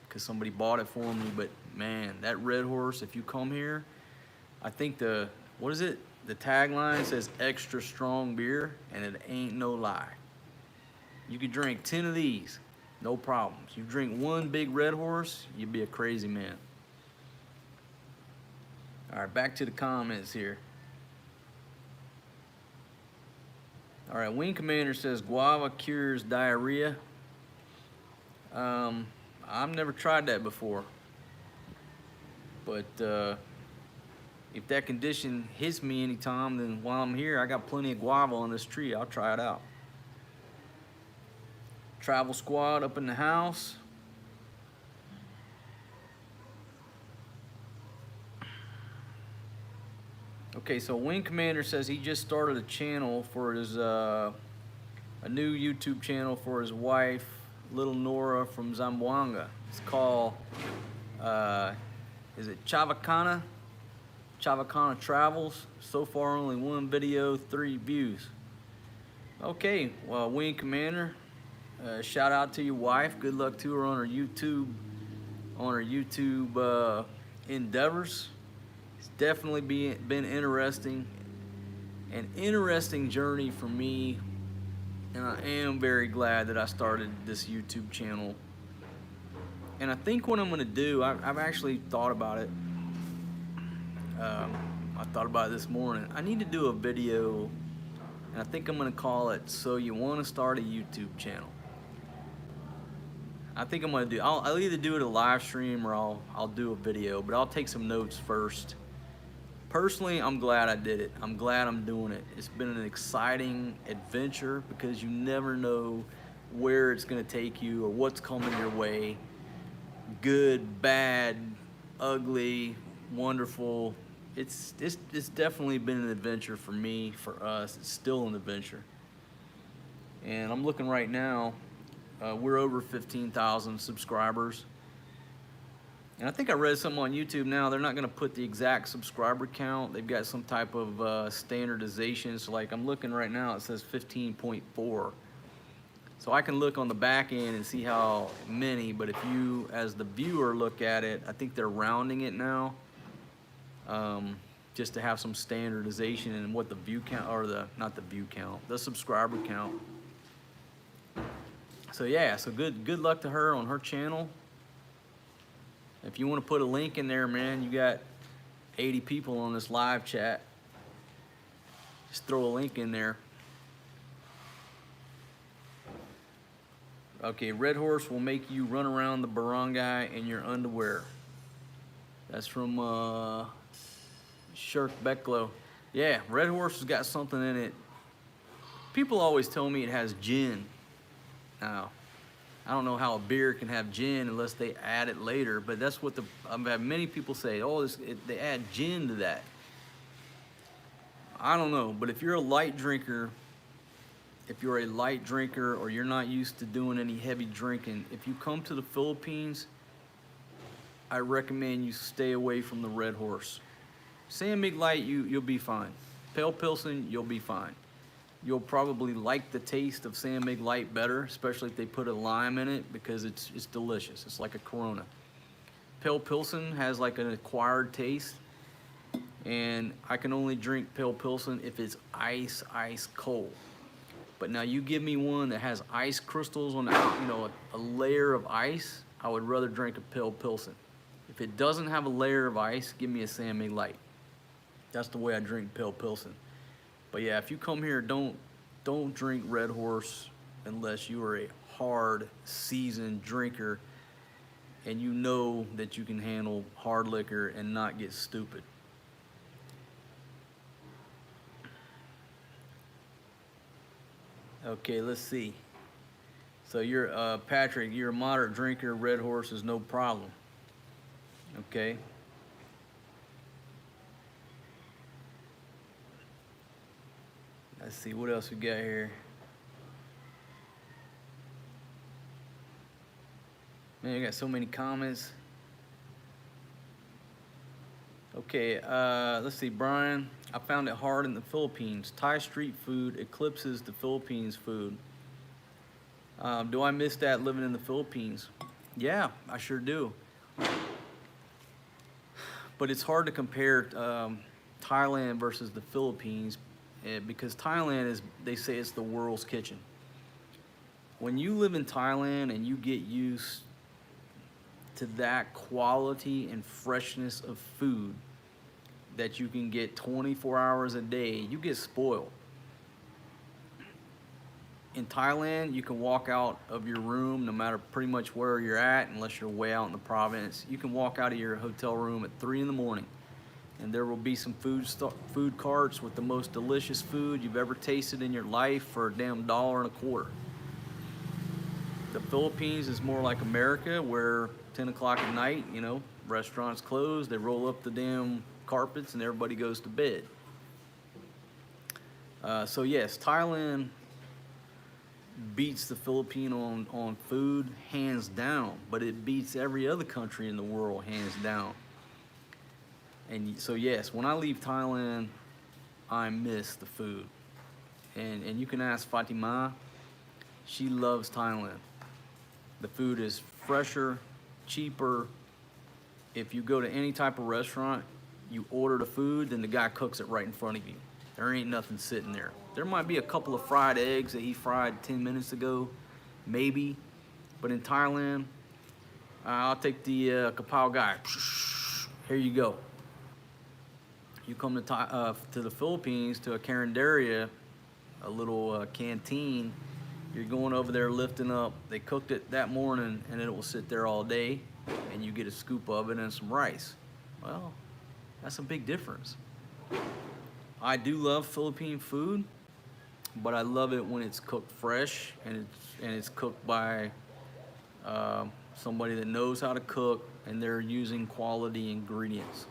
because somebody bought it for me. But man, that Red Horse, if you come here, I think what is it? The tagline says extra strong beer, and it ain't no lie. You could drink 10 of these, no problems. You drink one big Red Horse, you'd be a crazy man. All right, back to the comments here. All right, Wing Commander says guava cures diarrhea. I've never tried that before, but if that condition hits me anytime, then while I'm here, I got plenty of guava on this tree. I'll try it out. Travel Squad up in the house. Okay, so Wing Commander says he just started a channel for his a new YouTube channel for his wife, little Nora from Zamboanga. It's called is it Chavacana? Chavacana Travels. So far, only 1 video, 3 views. Okay, well, Wing Commander, shout out to your wife. Good luck to her on her YouTube endeavors. It's definitely been interesting, an interesting journey for me, and I am very glad that I started this YouTube channel. And I think what I'm gonna do, I've actually thought about it. I thought about it this morning. I need to do a video, and I think I'm gonna call it "So You Want to Start a YouTube Channel." I think I'm gonna do. I'll either do it a live stream or I'll do a video, but I'll take some notes first. Personally, I'm glad I did it. I'm glad I'm doing it. It's been an exciting adventure because you never know where it's gonna take you or what's coming your way. Good, bad, ugly, wonderful. It's definitely been an adventure for me, for us. It's still an adventure. And I'm looking right now, we're over 15,000 subscribers. And I think I read something on YouTube now, they're not gonna put the exact subscriber count. They've got some type of standardization. So like I'm looking right now, it says 15.4. So I can look on the back end and see how many, but if you, as the viewer, look at it, I think they're rounding it now, just to have some standardization in what the view count, or not the view count, the subscriber count. So yeah, so good luck to her on her channel. If you want to put a link in there, man, you got 80 people on this live chat. Just throw a link in there. Okay, Red Horse will make you run around the barangay in your underwear. That's from Shirk Becklow. Yeah, Red Horse has got something in it. People always tell me it has gin. Now, I don't know how a beer can have gin unless they add it later, but that's what I've had many people say, oh, they add gin to that. I don't know, but if you're a light drinker, or you're not used to doing any heavy drinking, if you come to the Philippines, I recommend you stay away from the Red Horse. San Mig Light, you'll be fine. Pale Pilsen, you'll be fine. You'll probably like the taste of San Mig Light better, especially if they put a lime in it, because it's delicious. It's like a Corona. Pale Pilsen has like an acquired taste, and I can only drink Pale Pilsen if it's ice cold. But now you give me one that has ice crystals on the, a layer of ice, I would rather drink a Pale Pilsen. If it doesn't have a layer of ice, give me a San Mig Light. That's the way I drink Pale Pilsen. But yeah, if you come here, don't drink Red Horse unless you are a hard, seasoned drinker and you know that you can handle hard liquor and not get stupid. Okay, let's see. So you're, Patrick, you're a moderate drinker, Red Horse is no problem. Okay. Let's see, what else we got here? Man, I got so many comments. Okay, let's see, Brian. I found it hard in the Philippines. Thai street food eclipses the Philippines food. Do I miss that living in the Philippines? Yeah, I sure do. But it's hard to compare Thailand versus the Philippines because Thailand is, they say it's the world's kitchen. When you live in Thailand and you get used to that quality and freshness of food, that you can get 24 hours a day, you get spoiled. In Thailand, you can walk out of your room no matter pretty much where you're at, unless you're way out in the province. You can walk out of your hotel room at 3 in the morning, and there will be some food carts with the most delicious food you've ever tasted in your life for a damn $1.25. The Philippines is more like America, where 10 o'clock at night, you know, restaurants close, they roll up the damn carpets and everybody goes to bed. So yes, Thailand beats the Philippines on food hands down, but it beats every other country in the world hands down. And so yes, when I leave Thailand, I miss the food. And you can ask Fatima, she loves Thailand. The food is fresher, cheaper. If you go to any type of restaurant, you order the food, then the guy cooks it right in front of you. There ain't nothing sitting there. There might be a couple of fried eggs that he fried 10 minutes ago, maybe. But in Thailand, I'll take the kapow guy. Here you go. You come to the Philippines, to a carinderia, a little canteen. You're going over there lifting up. They cooked it that morning, and it will sit there all day, and you get a scoop of it and some rice. Well, that's a big difference. I do love Philippine food, but I love it when it's cooked fresh and it's cooked by somebody that knows how to cook, and they're using quality ingredients.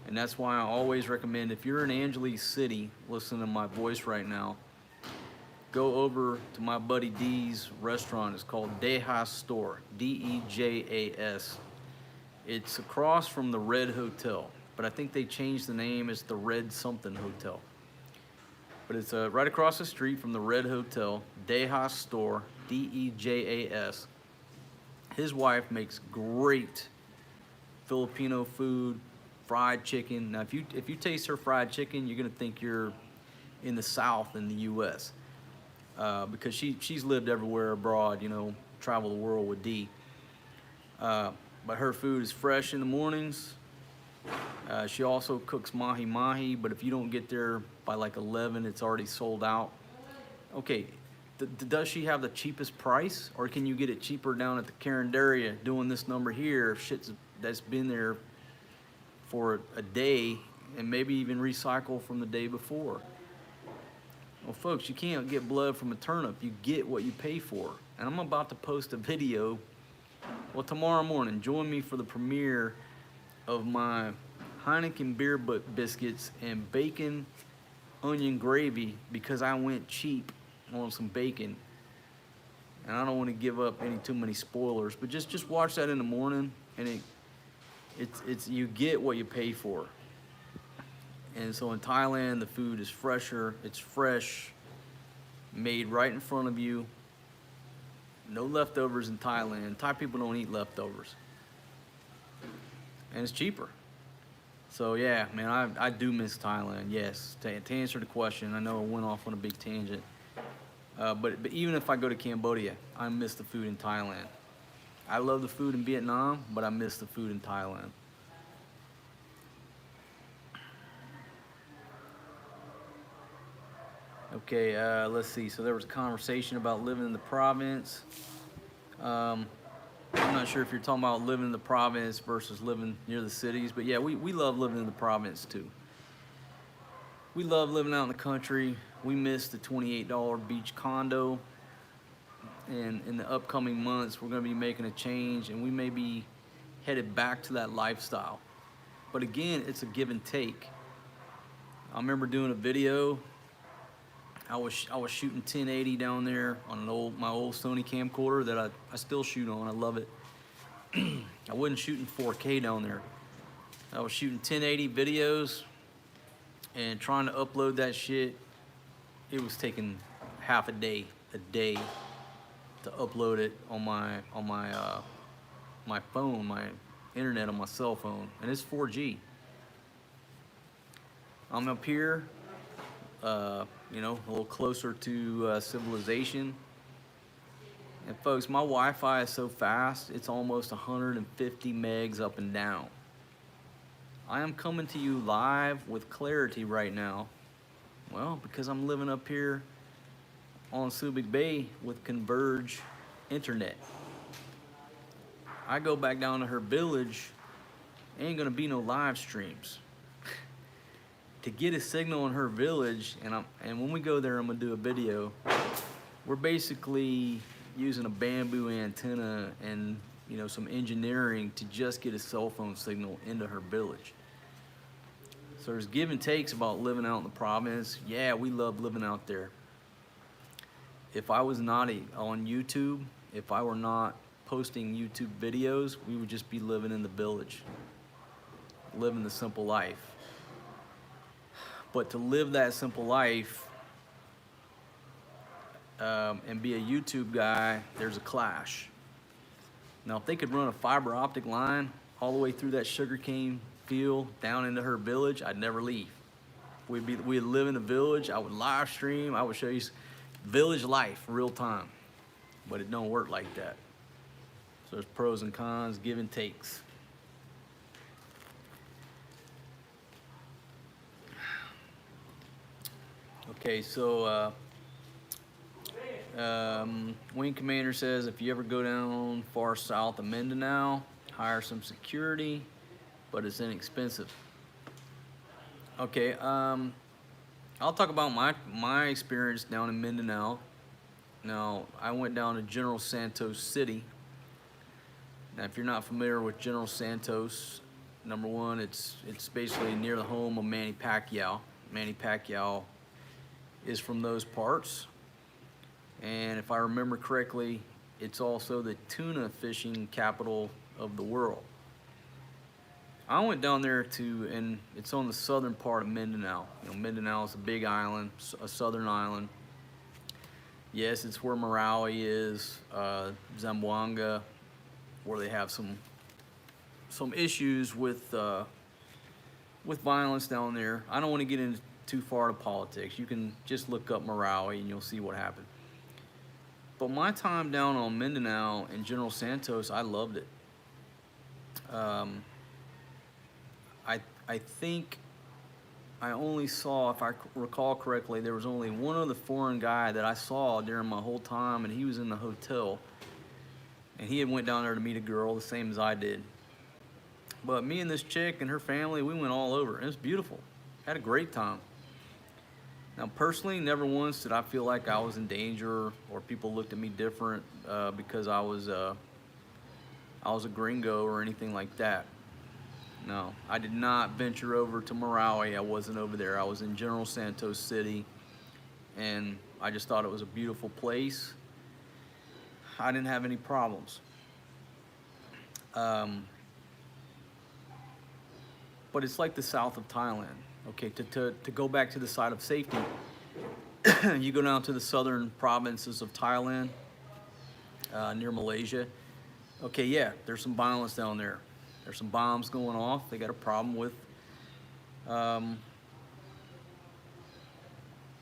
And that's why I always recommend, if you're in Angeles City, listening to my voice right now, go over to my buddy D's restaurant. It's called Dejas Store, Dejas. It's across from the Red Hotel, but I think they changed the name as the Red something Hotel. But it's right across the street from the Red Hotel, Dejas Store, Dejas. His wife makes great Filipino food, fried chicken. Now, if you taste her fried chicken, you're gonna think you're in the South in the U.S. Because she's lived everywhere abroad, you know, travel the world with D. But her food is fresh in the mornings. She also cooks mahi-mahi, but if you don't get there by like 11, it's already sold out. Okay, does she have the cheapest price, or can you get it cheaper down at the carinderia doing this number here, shit that's been there for a day and maybe even recycle from the day before? Well, folks, you can't get blood from a turnip. You get what you pay for. And I'm about to post a video. Well, tomorrow morning, join me for the premiere of my Heineken beer biscuits and bacon onion gravy, because I went cheap on some bacon. And I don't want to give up too many spoilers, but just watch that in the morning, and it's you get what you pay for. And so in Thailand, the food is fresher, it's fresh, made right in front of you. No leftovers in Thailand. Thai people don't eat leftovers. And it's cheaper. So yeah, man, I do miss Thailand, yes. To answer the question, I know I went off on a big tangent. But even if I go to Cambodia, I miss the food in Thailand. I love the food in Vietnam, but I miss the food in Thailand. Okay, let's see. So there was a conversation about living in the province. I'm not sure if you're talking about living in the province versus living near the cities, but yeah, we love living in the province too. We love living out in the country. We miss the $28 beach condo. And in the upcoming months, we're gonna be making a change, and we may be headed back to that lifestyle. But again, it's a give and take. I remember doing a video. I was shooting 1080 down there on my old Sony camcorder that I still shoot on. I love it. I wasn't shooting 4K down there. I was shooting 1080 videos and trying to upload that shit. It was taking half a day to upload it on my phone, my internet on my cell phone, and it's 4G. I'm up here, you know, a little closer to civilization. And folks, my Wi-Fi is so fast, it's almost 150 megs up and down. I am coming to you live with clarity right now. Well, because I'm living up here on Subic Bay with Converge internet. I go back down to her village, ain't gonna be no live streams. To get a signal in her village, and when we go there, I'm gonna do a video. We're basically using a bamboo antenna and some engineering to just get a cell phone signal into her village. So there's give and takes about living out in the province. Yeah, we love living out there. If I was not on YouTube, if I were not posting YouTube videos, we would just be living in the village, living the simple life. But to live that simple life and be a YouTube guy, there's a clash. Now, if they could run a fiber optic line all the way through that sugarcane field down into her village, I'd never leave. We'd live in the village. I would live stream. I would show you village life, real time. But it don't work like that. So there's pros and cons, give and takes. Okay, so Wing Commander says if you ever go down far south of Mindanao, hire some security, but it's inexpensive. Okay, I'll talk about my experience down in Mindanao. Now, I went down to General Santos City. Now, if you're not familiar with General Santos, number one, it's basically near the home of Manny Pacquiao. Manny Pacquiao is from those parts. And if I remember correctly, it's also the tuna fishing capital of the world. I went down there and it's on the southern part of Mindanao. Mindanao is a big island, a southern island. Yes, it's where Marawi is, Zamboanga, where they have some issues with violence down there. I don't want to get into too far to politics. You can just look up Marawi and you'll see what happened. But my time down on Mindanao and General Santos, I loved it. I think I only saw, if I recall correctly, there was only one other foreign guy that I saw during my whole time, and he was in the hotel. And he had went down there to meet a girl, the same as I did. But me and this chick and her family, we went all over. It was beautiful. Had a great time. Now, personally, never once did I feel like I was in danger or people looked at me different because I was a gringo or anything like that. No, I did not venture over to Marawi. I wasn't over there. I was in General Santos City, and I just thought it was a beautiful place. I didn't have any problems. But it's like the south of Thailand. Okay, to go back to the side of safety, you go down to the southern provinces of Thailand, near Malaysia. Okay, yeah, there's some violence down there. There's some bombs going off. They got a problem with some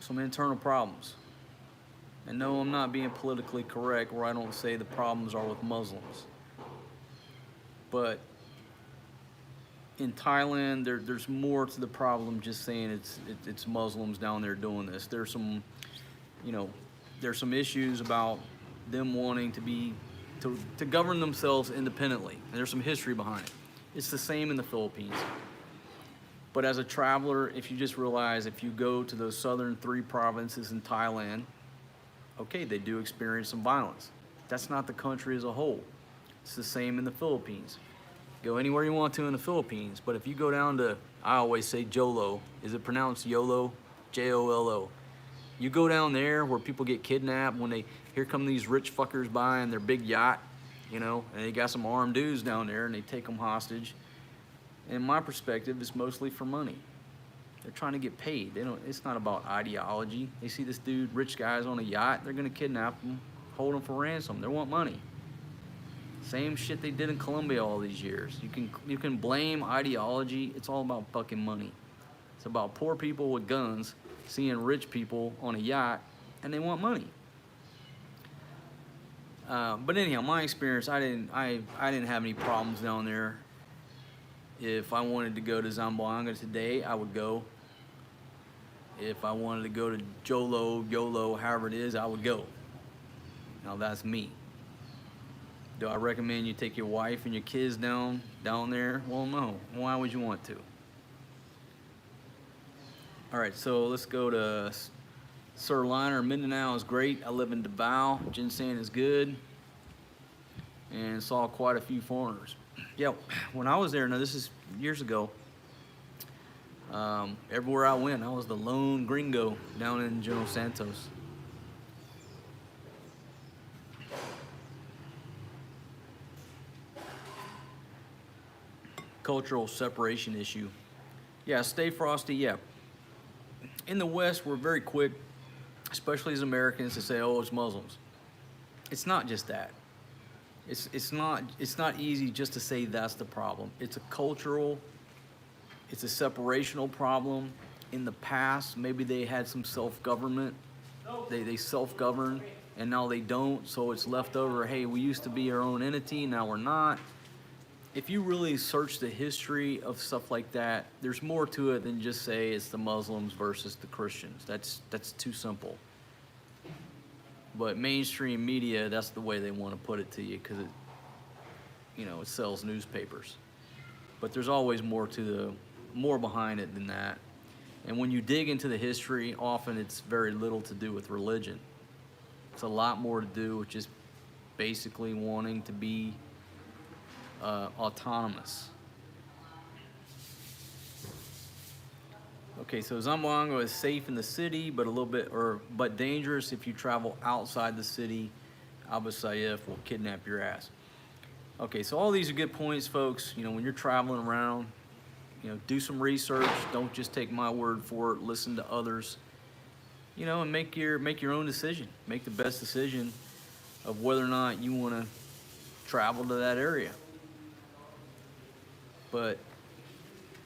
internal problems. And no, I'm not being politically correct where I don't say the problems are with Muslims. But in Thailand, there's more to the problem just saying it's Muslims down there doing this. There's some, there's some issues about them wanting to govern themselves independently. And there's some history behind it. It's the same in the Philippines. But as a traveler, if you just realize if you go to those southern 3 provinces in Thailand, okay, they do experience some violence. That's not the country as a whole. It's the same in the Philippines. Go anywhere you want to in the Philippines, but if you go down to, I always say Jolo. Is it pronounced YOLO? J-O-L-O. You go down there where people get kidnapped when here come these rich fuckers by in their big yacht, and they got some armed dudes down there and they take them hostage. And in my perspective, it's mostly for money. They're trying to get paid. It's not about ideology. They see this dude, rich guys on a yacht, they're gonna kidnap them, hold them for ransom. They want money. Same shit they did in Colombia all these years. You can blame ideology. It's all about fucking money. It's about poor people with guns seeing rich people on a yacht, and they want money. But anyhow, my experience, I didn't have any problems down there. If I wanted to go to Zamboanga today, I would go. If I wanted to go to Jolo, YOLO, however it is, I would go. Now that's me. Do I recommend you take your wife and your kids down there? Well, no. Why would you want to? All right, so let's go to Sir Liner. Mindanao is great. I live in Davao. Ginseng is good. And saw quite a few foreigners. Yeah, when I was there, now this is years ago, everywhere I went, I was the lone gringo down in General Santos. Cultural separation issue. Yeah, stay frosty, yeah. In the West, we're very quick, especially as Americans, to say, oh, it's Muslims. It's not just that. It's not easy just to say that's the problem. It's a cultural, it's a separational problem. In the past, maybe they had some self-government. They self-govern, and now they don't, so it's left over, hey, we used to be our own entity, now we're not. If you really search the history of stuff like that, there's more to it than just say it's the Muslims versus the Christians. That's too simple. But mainstream media, that's the way they want to put it to you because it sells newspapers. But there's always more behind it than that. And when you dig into the history, often it's very little to do with religion. It's a lot more to do with just basically wanting to be autonomous. Okay, so Zamboanga is safe in the city, but but dangerous if you travel outside the city. Abu Sayyaf will kidnap your ass. Okay, so all these are good points, folks. When you're traveling around, do some research. Don't just take my word for it. Listen to others. And make your own decision. Make the best decision of whether or not you want to travel to that area. But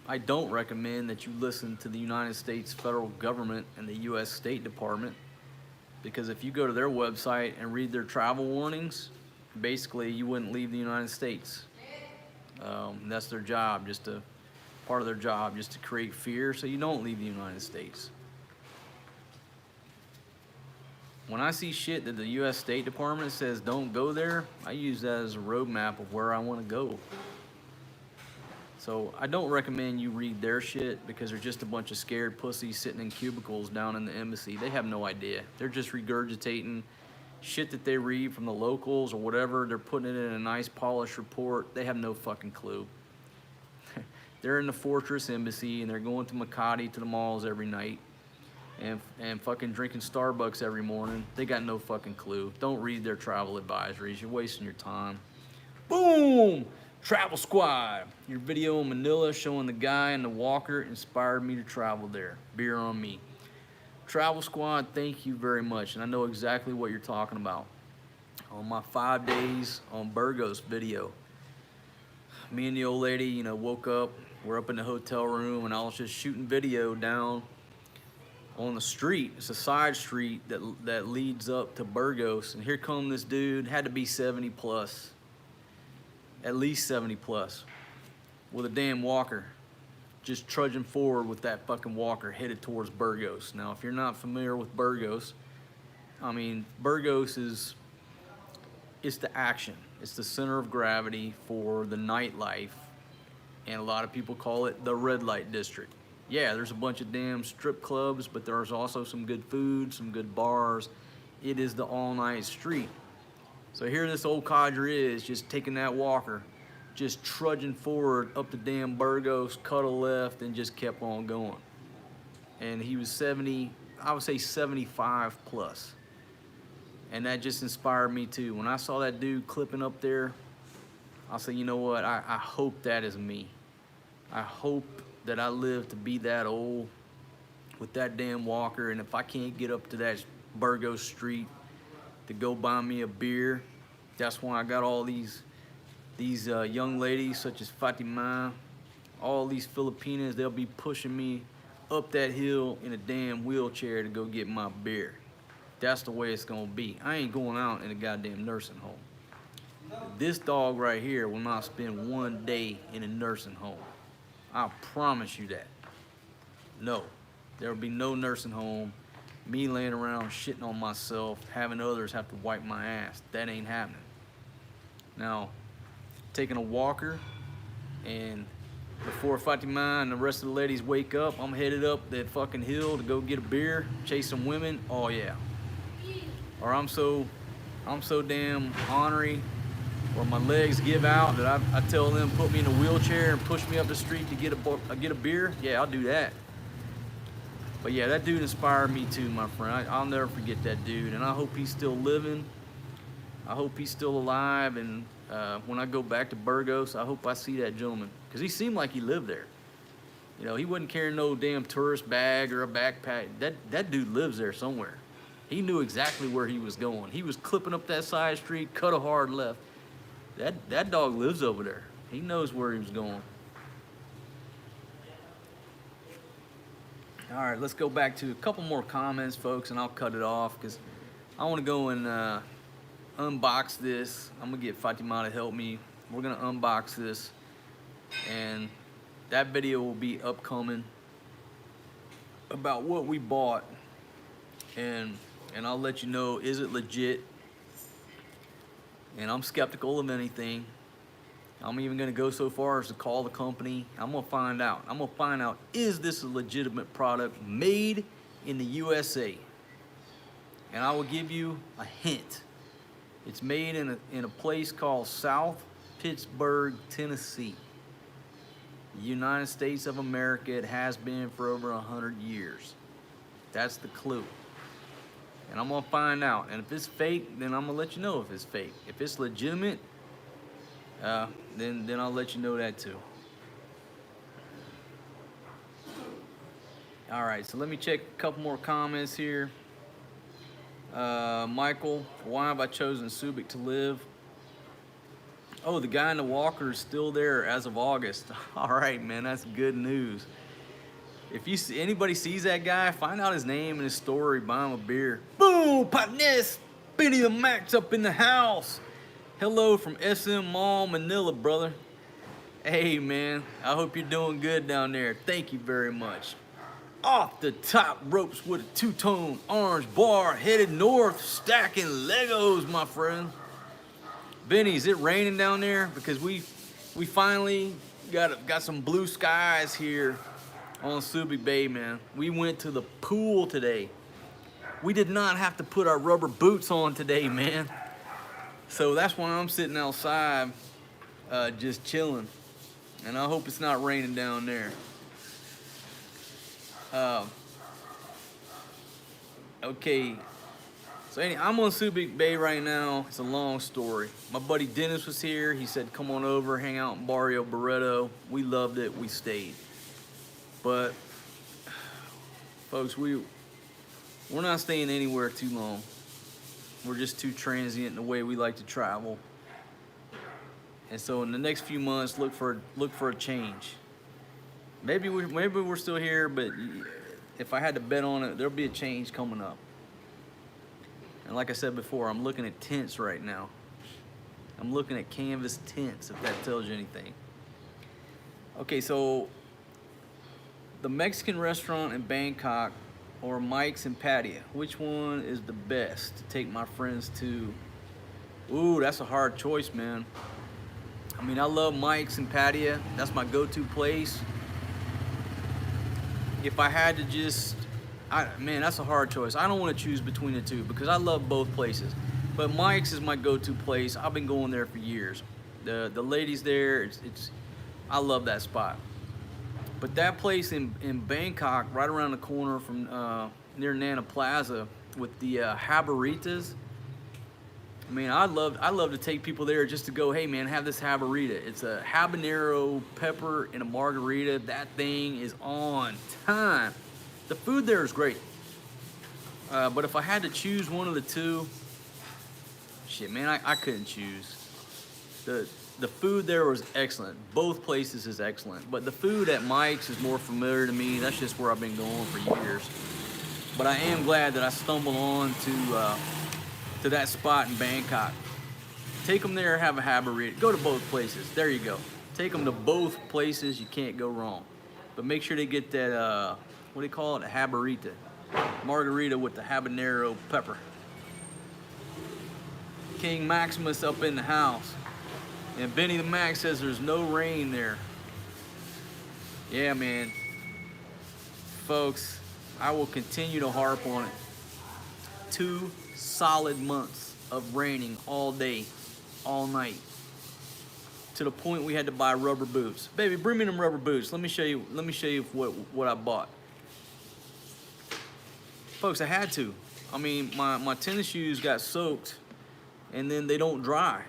I don't recommend that you listen to the United States federal government and the U.S. State Department, because if you go to their website and read their travel warnings, basically you wouldn't leave the United States. That's their job, part of their job, just to create fear so you don't leave the United States. When I see shit that the U.S. State Department says don't go there, I use that as a roadmap of where I want to go. So I don't recommend you read their shit because they're just a bunch of scared pussies sitting in cubicles down in the embassy. They have no idea. They're just regurgitating shit that they read from the locals or whatever. They're putting it in a nice polished report. They have no fucking clue. They're in the Fortress Embassy and they're going to Makati to the malls every night and fucking drinking Starbucks every morning. They got no fucking clue. Don't read their travel advisories. You're wasting your time. Boom! Travel Squad. Your video in Manila showing the guy in the walker inspired me to travel there. Beer on me. Travel Squad, thank you very much. And I know exactly what you're talking about. On my 5 days on Burgos video, me and the old lady, woke up. We're up in the hotel room, and I was just shooting video down on the street. It's a side street that leads up to Burgos. And here come this dude, had to be 70 plus. At least 70 plus, with a damn walker, just trudging forward with that fucking walker headed towards Burgos. Now, if you're not familiar with Burgos, Burgos it's the action. It's the center of gravity for the nightlife, and a lot of people call it the red light district. Yeah, there's a bunch of damn strip clubs, but there's also some good food, some good bars. It is the all-night street. So here this old codger is, just taking that walker, just trudging forward up the damn Burgos, cut a left, and just kept on going. And he was 70, I would say 75 plus. And that just inspired me too. When I saw that dude clipping up there, I said, you know what, I hope that is me. I hope that I live to be that old with that damn walker, and if I can't get up to that Burgos street to go buy me a beer, that's why I got all these young ladies such as Fatima, all these Filipinas, they'll be pushing me up that hill in a damn wheelchair to go get my beer. That's the way it's gonna be. I ain't going out in a goddamn nursing home. This dog right here will not spend one day in a nursing home. I promise you that. No, there will be no nursing home, me laying around shitting on myself, having others have to wipe my ass. That ain't happening. Now, taking a walker, and before Fatima and the rest of the ladies wake up, I'm headed up that fucking hill to go get a beer, chase some women. Oh yeah. Or I'm so damn ornery, or my legs give out that I tell them put me in a wheelchair and push me up the street to get a beer. Yeah, I'll do that. But yeah, that dude inspired me too, my friend. I'll never forget that dude, and I hope he's still living. I hope he's still alive, and when I go back to Burgos, I hope I see that gentleman, because he seemed like he lived there. You know, he wasn't carrying no damn tourist bag or a backpack. That dude lives there somewhere. He knew exactly where he was going. He was clipping up that side street, cut a hard left. That dog lives over there. He knows where he was going. All right, let's go back to a couple more comments, folks, and I'll cut it off because I want to go and unbox this. I'm gonna get Fatima to help me. We're gonna unbox this, and that video will be upcoming about what we bought, and I'll let you know, is it legit? And I'm skeptical of anything. I'm even gonna go so far as to call the company. I'm gonna find out. I'm gonna find out, is this a legitimate product made in the USA? And I will give you a hint. It's made in a place called South Pittsburgh, Tennessee. United States of America. It has been for over 100 years. That's the clue. And I'm gonna find out. And if it's fake, then I'm gonna let you know if it's fake. If it's legitimate, then I'll let you know that too. All right, so let me check a couple more comments here. Michael, why have I chosen Subic to live? Oh, the guy in the walker is still there as of August. All right, man, that's good news. If you see, anybody sees that guy, find out his name and his story, buy him a beer. Boom, partners, Benny the Max up in the house. Hello from SM Mall, Manila, brother. Hey, man, I hope you're doing good down there. Thank you very much. Off the top ropes with a two-tone orange bar, headed north, stacking Legos, my friend. Benny, is it raining down there? Because we finally got some blue skies here on Subic Bay, man. We went to the pool today. We did not have to put our rubber boots on today, man. So that's why I'm sitting outside, just chilling. And I hope it's not raining down there. Okay, so anyway, I'm on Subic Bay right now. It's a long story. My buddy Dennis was here. He said, come on over, hang out in Barrio Barreto. We loved it, we stayed. But, folks, we're not staying anywhere too long. We're just too transient in the way we like to travel. And so in the next few months, look for a change. Maybe we're still here, but if I had to bet on it, there'll be a change coming up. And like I said before, I'm looking at tents right now. I'm looking at canvas tents, if that tells you anything. Okay, so the Mexican restaurant in Bangkok or Mike's in Pattaya, which one is the best to take my friends to? Ooh, that's a hard choice, man. I mean, I love Mike's in Pattaya. That's my go-to place. If I had to just, man, that's a hard choice. I don't want to choose between the two because I love both places. But Mike's is my go-to place. I've been going there for years. The ladies there, I love that spot. But that place in Bangkok, right around the corner from near Nana Plaza, with the habaritas. I mean, I love to take people there just to go, hey man, have this habarita. It's a habanero pepper in a margarita. That thing is on time. The food there is great. But if I had to choose one of the two, shit, man, I couldn't choose. The food there was excellent. Both places is excellent. But the food at Mike's is more familiar to me. That's just where I've been going for years. But I am glad that I stumbled on to that spot in Bangkok. Take them there, have a habarita. Go to both places. There you go. Take them to both places. You can't go wrong. But make sure they get that, what do you call it? A habarita. Margarita with the habanero pepper. King Maximus up in the house. And Benny the Mac says there's no rain there. Yeah, man. Folks, I will continue to harp on it. 2 solid months of raining all day, all night. To the point we had to buy rubber boots. Baby, bring me them rubber boots. Let me show you what I bought. Folks, I had to. I mean, my tennis shoes got soaked and then they don't dry.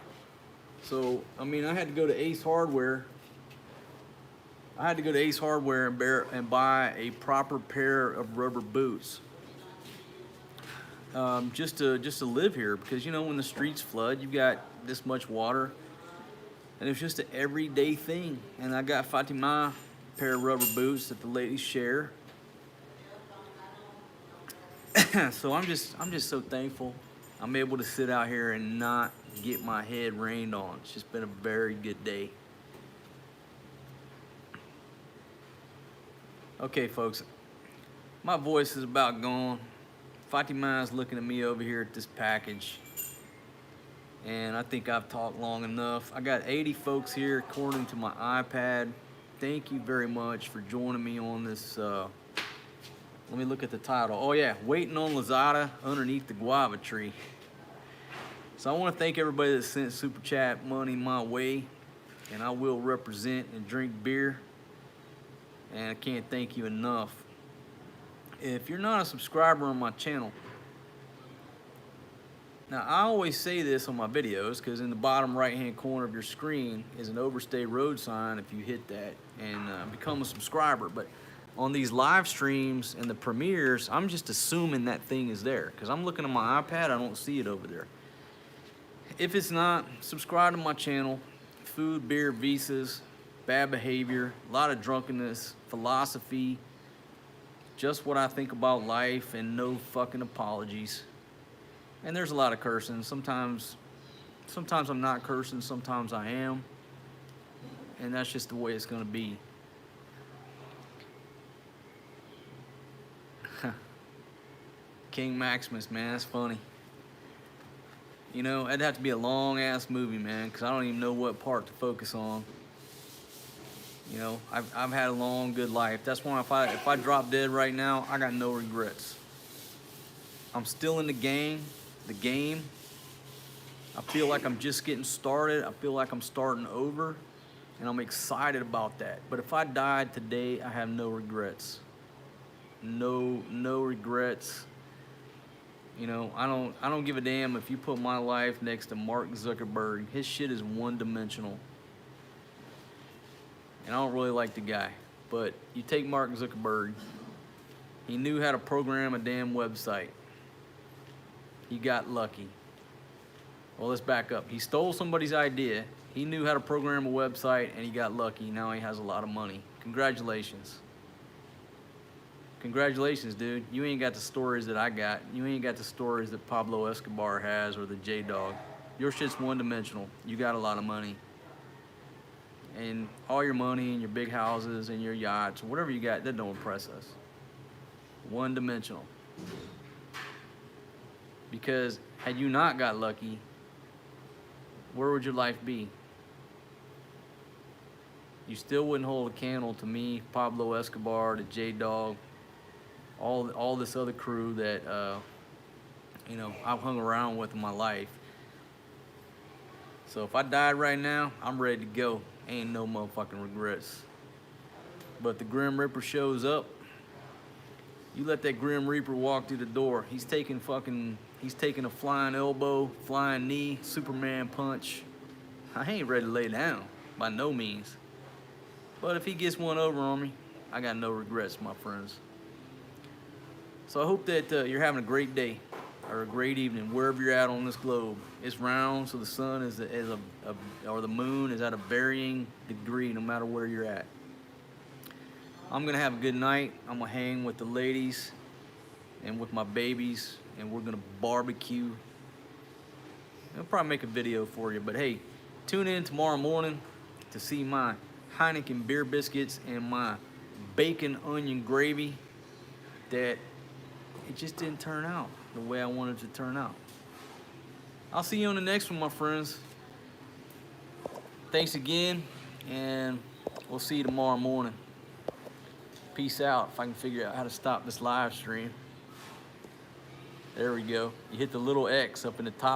So, I mean, I had to go to Ace Hardware. And buy a proper pair of rubber boots. Just to live here, because you know when the streets flood, you've got this much water, and it's just an everyday thing. And I got Fatima a pair of rubber boots that the ladies share. So I'm just so thankful I'm able to sit out here and not get my head rained on. It's just been a very good day. Okay, folks, my voice is about gone. Fatima is looking at me over here at this package, and I think I've talked long enough. I got 80 folks here according to my iPad. Thank you very much for joining me on this. Let me look at the title. Oh yeah, waiting on Lazada underneath the guava tree. So I want to thank everybody that sent super chat money my way, and I will represent and drink beer. And I can't thank you enough. If you're not a subscriber on my channel, now I always say this on my videos because in the bottom right hand corner of your screen is an overstay road sign if you hit that and become a subscriber. But on these live streams and the premieres, I'm just assuming that thing is there because I'm looking at my iPad, I don't see it over there. If it's not, subscribe to my channel. Food, beer, visas, bad behavior, a lot of drunkenness, philosophy, just what I think about life, and no fucking apologies. And there's a lot of cursing. Sometimes I'm not cursing, sometimes I am. And that's just the way it's gonna be. King Maximus, man, that's funny. You know, it'd have to be a long ass movie, man, because I don't even know what part to focus on. You know, I've had a long, good life. That's why if I drop dead right now, I got no regrets. I'm still in the game. I feel like I'm just getting started. I feel like I'm starting over, and I'm excited about that. But if I died today, I have no regrets. No regrets. You know, I don't give a damn if you put my life next to Mark Zuckerberg. His shit is one-dimensional. And I don't really like the guy, but you take Mark Zuckerberg, he knew how to program a damn website. He got lucky. Well, let's back up. He stole somebody's idea, he knew how to program a website, and he got lucky. Now he has a lot of money. Congratulations. Congratulations, dude. You ain't got the stories that I got. You ain't got the stories that Pablo Escobar has or the J-Dog. Your shit's one-dimensional. You got a lot of money. And all your money and your big houses and your yachts, whatever you got, that don't impress us. One-dimensional. Because had you not got lucky, where would your life be? You still wouldn't hold a candle to me, Pablo Escobar, the J-Dog, all this other crew that you know, I've hung around with in my life. So if I died right now, I'm ready to go. Ain't no motherfucking regrets. But the Grim Reaper shows up. You let that Grim Reaper walk through the door. He's taking a flying elbow, flying knee, Superman punch. I ain't ready to lay down, by no means. But if he gets one over on me, I got no regrets, my friends. So I hope that you're having a great day or a great evening wherever you're at on this globe. It's round, so the sun or the moon is at a varying degree no matter where you're at. I'm gonna have a good night. I'm gonna hang with the ladies and with my babies, and we're gonna barbecue. I'll probably make a video for you. But hey, tune in tomorrow morning to see my Heineken beer biscuits and my bacon onion gravy that it just didn't turn out the way I wanted it to turn out. I'll see you on the next one, my friends. Thanks again, and we'll see you tomorrow morning. Peace out. If I can figure out how to stop this live stream. There we go. You hit the little X up in the top